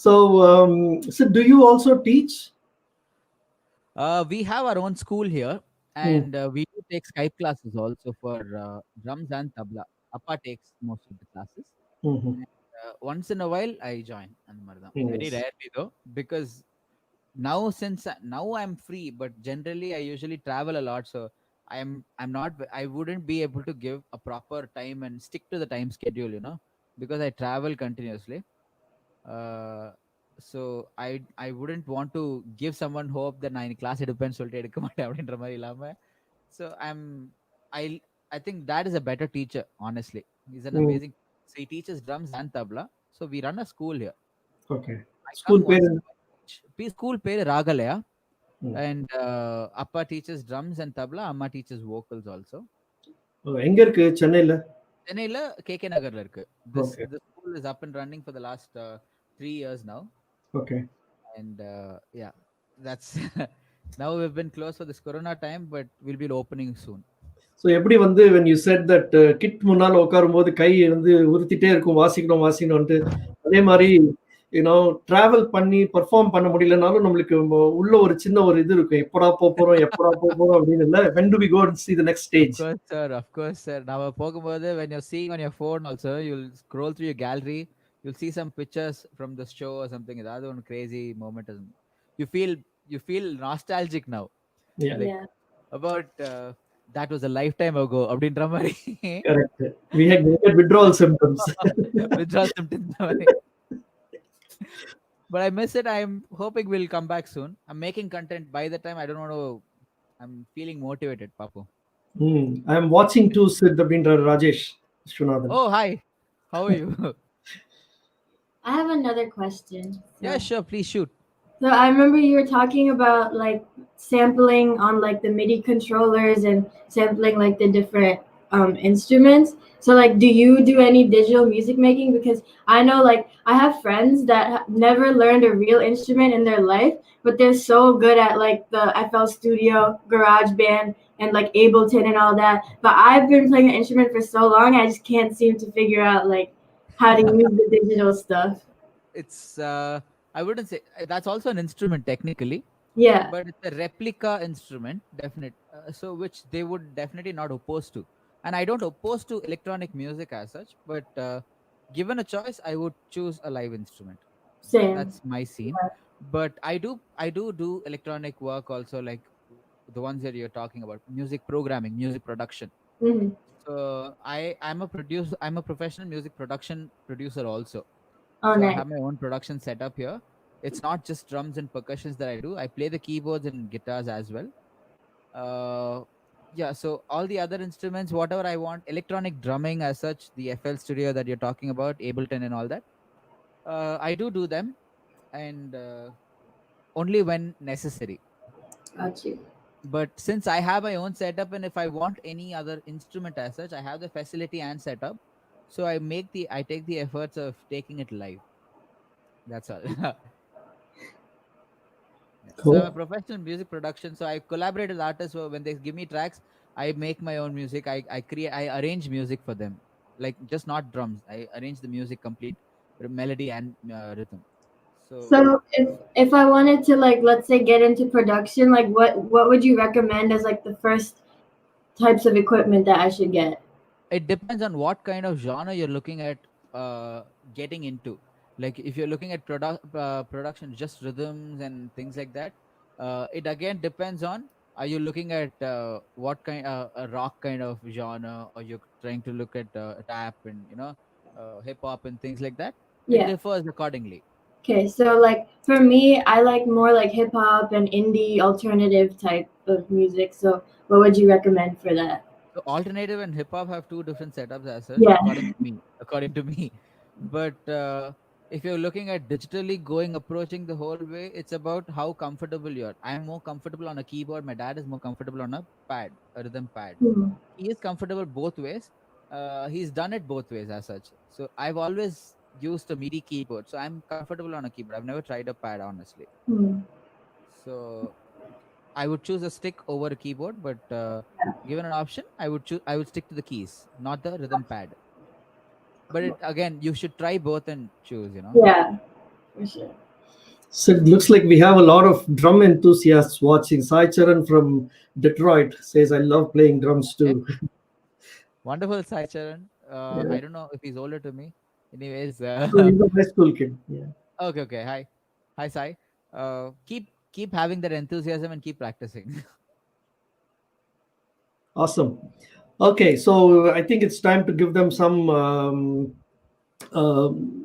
So do you also teach? We have our own school here, And we do take Skype classes also for drums and tabla. Appa takes most of the classes. Mhm. And, once in a while, I join. And very Yes. rarely though, because now now I'm free, but generally I usually travel a lot, so I wouldn't be able to give a proper time and stick to the time schedule, because I travel continuously. uh, so I wouldn't want to give someone hope that நான் class எடுப்பேன்னு சொல்லிட்டு எடுக்க மாட்டேன் அப்படின்ற மாதிரி இல்லாம. So I I think that is a better teacher, honestly. He's an Mm. amazing. So he teaches drums and tabla. So we run a school here. Okay. I School come once in parent. a while. School பேரு ராகலயா. Mm. And Appa teaches drums and tabla. Amma teaches vocals also. எங்க இருக்கு சென்னையில? சென்னையில KK நகர்ல இருக்கு. This Okay. the school is up and running for the last 3 years now. Okay. And yeah, that's now we've been closed for this corona time, but we'll be opening soon. So எப்படி வந்து when you said that kit முன்னால் உட்காரும்போது கை வந்து உறுத்திட்டே இருக்கும் வாசிக்கணும்ட்டு, அதே மாதிரி travel பண்ணி perform பண்ண முடியலனாலும் நம்மளுக்கு உள்ள ஒரு சின்ன ஒரு இது இருக்கும், எப்படா போறோம் அப்படின்னு. இல்ல when do we go and see the next stage? Of course sir. Now போகும்போது when you're seeing on your phone also, you'll scroll through your gallery, you'll see some pictures from the show or something. That's one crazy moment. You feel nostalgic now. Yeah. Like, Yeah. about that was a lifetime ago அப்படின்ற மாதிரி. Correct. We had withdrawal symptoms. Withdrawal symptoms. But I miss it. I'm hoping we'll come back soon. I'm making content. By the time, I don't know. I'm feeling motivated, Papu. I am watching too, Sid அப்படின்ற Rajesh Viswanathan. Oh, hi. How are you? I have another question. Yeah, sure. Please shoot. So I remember you were talking about like sampling on like the MIDI controllers and sampling like the different instruments. So like, do you do any digital music making? Because I know like I have friends that never learned a real instrument in their life, but they're so good at like the FL Studio, GarageBand, and like Ableton and all that. But I've been playing an instrument for so long, I just can't seem to figure out like how to use the digital stuff. It's I wouldn't say that's also an instrument technically. Yeah. But it's a replica instrument, definite. So which they would definitely not oppose to. And I don't oppose to electronic music as such, but given a choice, I would choose a live instrument. Same. That's my scene. But I do electronic work also, like the ones that you're talking about, music programming, music production. Mm-hmm. So I'm a professional music production producer also. Oh, So nice. I have my own production setup here. It's not just drums and percussions that I do. I play the keyboards and guitars as well. Yeah, so all the other instruments, whatever I want, electronic drumming as such, the FL Studio that you're talking about, Ableton and all that, I do them, and only when necessary. Got you. But since I have my own setup, and if I want any other instrument as such, I have the facility and setup. So I take the efforts of taking it live. That's all. Cool. So I'm a professional music production. So I collaborate with artists. So when they give me tracks, I make my own music. I arrange music for them, like just not drums. I arrange the music complete, melody and rhythm. So if I wanted to, like, let's say get into production, like what would you recommend as like the first types of equipment that I should get? It depends on what kind of genre you're looking at getting into. Like if you're looking at production, just rhythms and things like that, it again depends on, are you looking at what kind a rock kind of genre, or you're trying to look at tap and hip hop and things like that. It Yeah. differs accordingly. Okay, so like for me, I like more like hip hop and indie alternative type of music. So what would you recommend for that? So alternative and hip hop have two different setups as such, Yeah. according to me. But if you're looking at digitally approaching the whole way, it's about how comfortable you are. I'm more comfortable on a keyboard. My dad is more comfortable on a rhythm pad. Hmm. He is comfortable both ways. He's done it both ways as such. So I've always used a MIDI keyboard. So I'm comfortable on a keyboard. I've never tried a pad, honestly. Hmm. So I would choose a stick over a keyboard, but given an option, I would stick to the keys, not the rhythm pad. But again, you should try both and choose. Yeah, for sure. So it looks like we have a lot of drum enthusiasts watching. Sai Charan from Detroit says, I love playing drums too. Wonderful, Sai Charan. Yeah. I don't know if he's older to me. Anyways, So he's a high school kid. Yeah. okay. Hi, Sai. Keep having that enthusiasm and keep practicing. Awesome. Okay, so I think it's time to give them some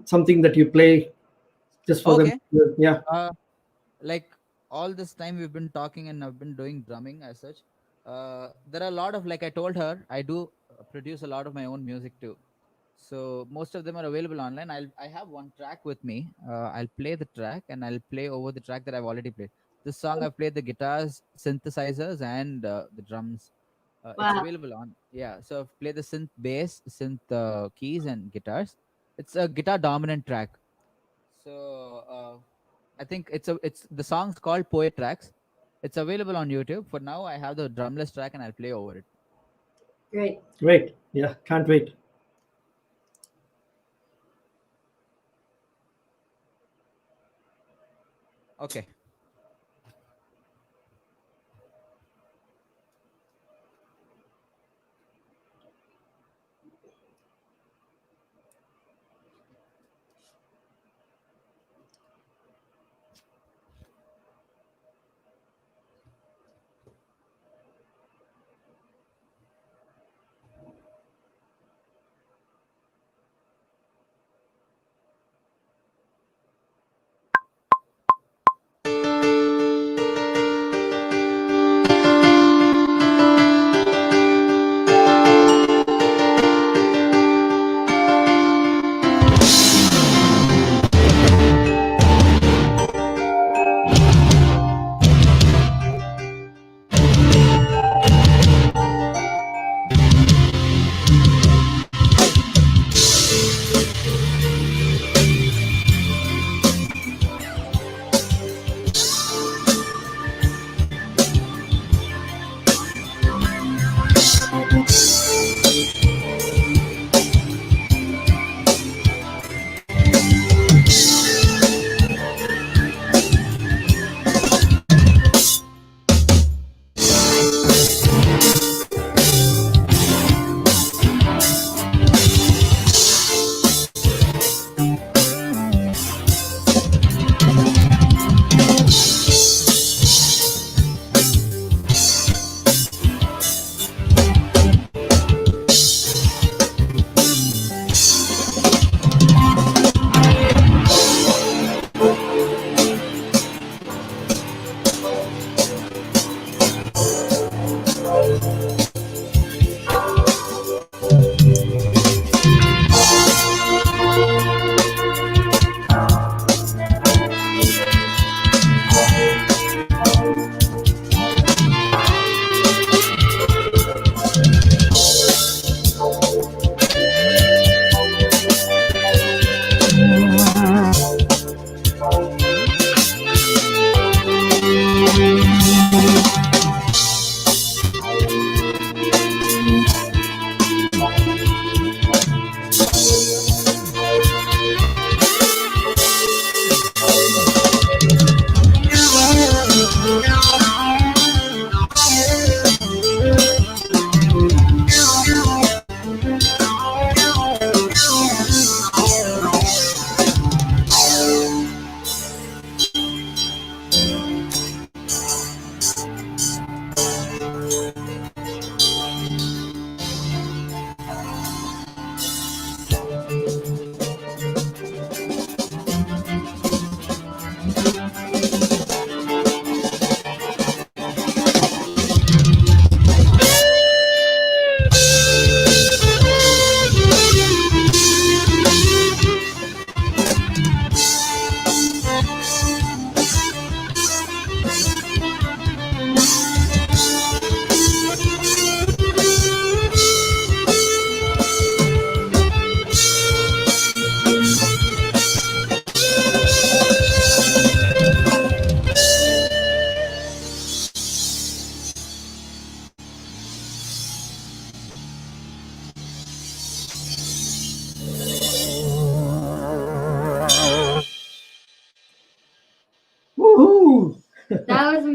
something that you play just for Okay. them. Yeah. Like all this time we've been talking and I've been doing drumming as such. There are a lot of, like I told her, I do produce a lot of my own music too. So most of them are available online. I have one track with me. I'll play the track and I'll play over the track that I've already played. This song I've played the guitars, synthesizers, and the drums. It's Wow. available on, yeah. So I've played the synth bass, synth keys, and guitars. It's a guitar dominant track. So I think it's the song's called Poet Tracks. It's available on YouTube. For now, I have the drumless track and I'll play over it. Great. Great. Yeah. Can't wait. Okay.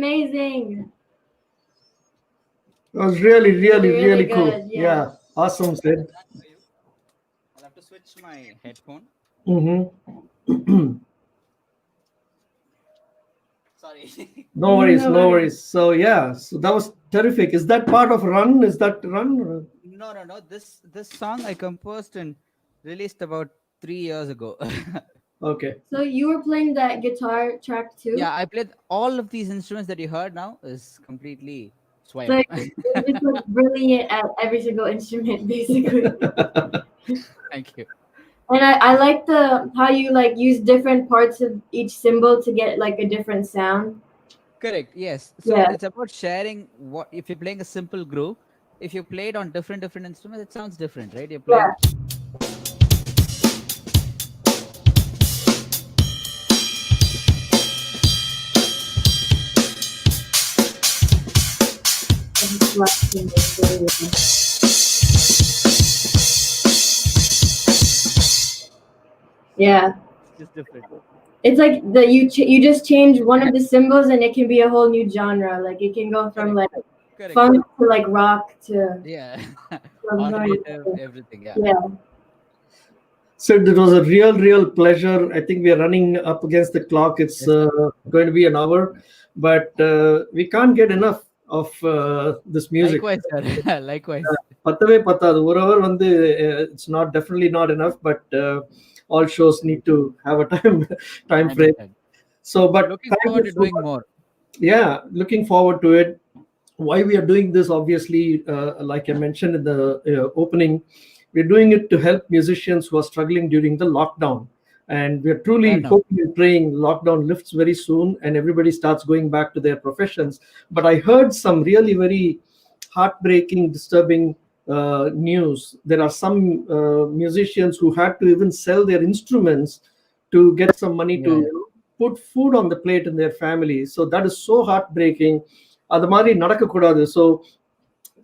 amazing. It was really, really, Really really good, cool. yeah. Yeah, awesome, Sid. I'll have to switch my headphone. Mm-hmm. Sorry. No worries, No no worries. worries. So yeah, so that was terrific. Is that part of Run? Is that Run? No. This song I composed and released about 3 years ago. Okay. So you were playing that guitar track too? Yeah, I played all of these instruments that you heard now is completely So Swayam. you're just like brilliant at every single instrument, basically. Thank you. And I like the how you like use different parts of each cymbal to get like a different sound. Correct. Yes. So Yeah. it's about sharing what if you're playing a simple groove. If you play it on different instruments, it sounds different, right? You're Yeah. playing. Yeah. It's just different. It's like you just change one of the cymbals and it can be a whole new genre. Like it can go from like Correct. funk to like rock to Yeah. some noise. Alternative, everything. Yeah. Yeah. So it was a real, real pleasure. I think we are running up against the clock. It's going to be an hour, but we can't get enough of this music. Likewise, sir. Likewise. பத்தவே பத்தாது ஒரு hour வந்து it's not definitely not enough, but all shows need to have a time frame. Understand. So but Looking thank forward you to so doing much. more. Yeah, looking forward to it. Why we are doing this, obviously, like I mentioned in the opening, we're doing it to help musicians who are struggling during the lockdown, and we're truly Fair enough. hoping and praying lockdown lifts very soon and everybody starts going back to their professions. But I heard some really very heartbreaking, disturbing news. There are some musicians who had to even sell their instruments to get some money to Yeah. put food on the plate in their family. So that is so heartbreaking. அது மாதிரி நடக்கக்கூடாது. So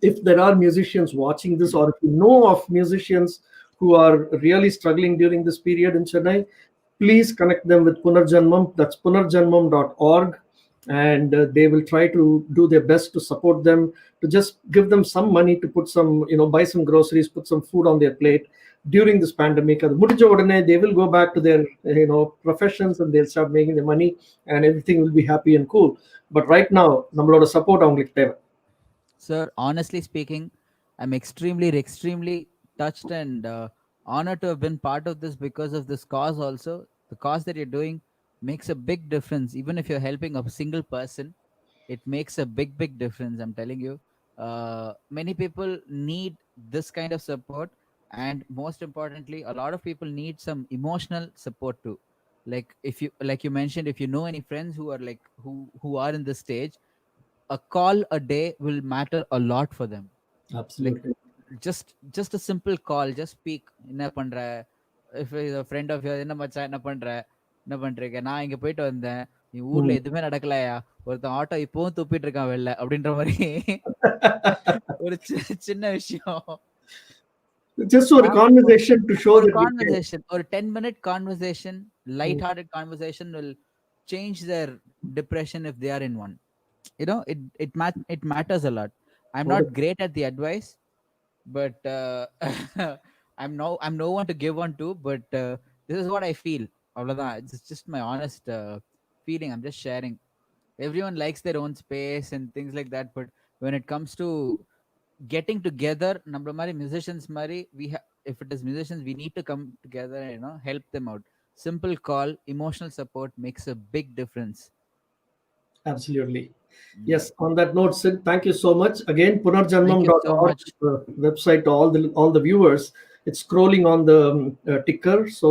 if there are musicians watching this, or if you know of musicians who are really struggling during this period in Chennai, please connect them with PunarJanmam. That's punarjanmam.org, and they will try to do their best to support them, to just give them some money to put some, buy some groceries, put some food on their plate during this pandemic. அது முடிஞ்ச உடனே they will go back to their professions, and they'll start making the money, and everything will be happy and cool. But right now நம்மளோட support அவங்களுக்கு தேவை. Sir, honestly speaking, I'm extremely touched and honored to have been part of this because of this cause also. The cause that you're doing makes a big difference. Even if you're helping a single person, it makes a big difference. I'm telling you. Many people need this kind of support. And most importantly, a lot of people need some emotional support too. Like you mentioned, if you know any friends who are like who are in this stage, a call a day will matter a lot for them. Absolutely. Just a simple call, just speak. என்ன பண்ற? If is a friend of yours, என்ன மச்சான் என்ன பண்ற? என்ன பண்றீங்க? நான் இங்க போயிட்டு வந்தேன். நீ ஊர்ல எதுவுமே நடக்கலையா? ஒருத்தன் ஆட்டோ இப்பவும் துப்பிட்டு இருக்கான் வெளில அப்படின்ற மாதிரி ஒரு சின்ன விஷயம். Just a conversation to show ஒரு that conversation, ஒரு 10-minute conversation, light-hearted conversation will change their depression if they are in one. It matters a lot. I'm not great at the advice, but I'm no one to give one to, but this is what I feel. Avladhaan. It's just my honest feeling. I'm just sharing. Everyone likes their own space and things like that, but when it comes to getting together, நம்மள மாதிரி musicians மாதிரி if it is musicians, we need to come together and help them out. Simple call, emotional support makes a big difference. Absolutely. Yes, on that note, Sid, thank you so much. Again, Thank you so punarjanmam.org much. website to all the viewers. It's scrolling on the ticker. So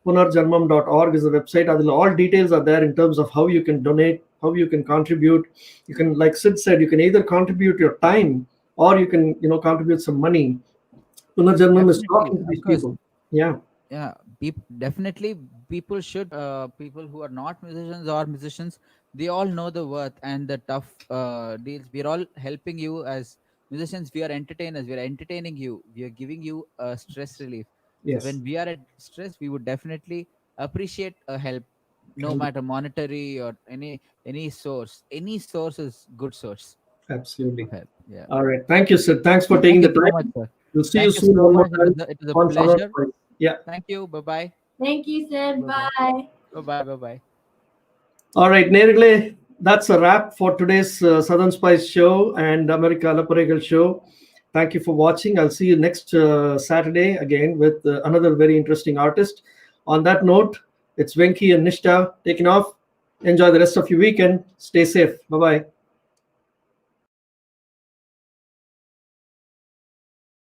punarjanmam.org is the website. All details are there in terms of how you can donate, how you can contribute. You can, like Sid said, you can either contribute your time or you can, contribute some money. PunarJanmam is Definitely, talking to of these course. people. Yeah. Yeah, definitely people should people who are not musicians or musicians, they all know the worth and the tough deals. We're all helping you as musicians. We are entertainers, we are entertaining you, we are giving you stress relief. Yes. So when we are at stress, we would definitely appreciate a help. no matter monetary or any source. Any source is good source Absolutely. of help. Yeah. All right. Thank you, Sid. Thanks for taking Thank the you so time. much, sir. We'll see you Thank you soon. so One more much. time It was a on pleasure. Fundraise. Yeah. Thank you. Bye bye. Thank you, Sid. Bye-bye. Bye. Bye bye. Bye bye. All right, Nergle, that's a wrap for today's Southern Spice show and America Alapparaigal show. Thank you for watching. I'll see you next Saturday again with another very interesting artist. On that note, it's Venki and Nishta taking off. Enjoy the rest of your weekend. Stay safe. Bye-bye.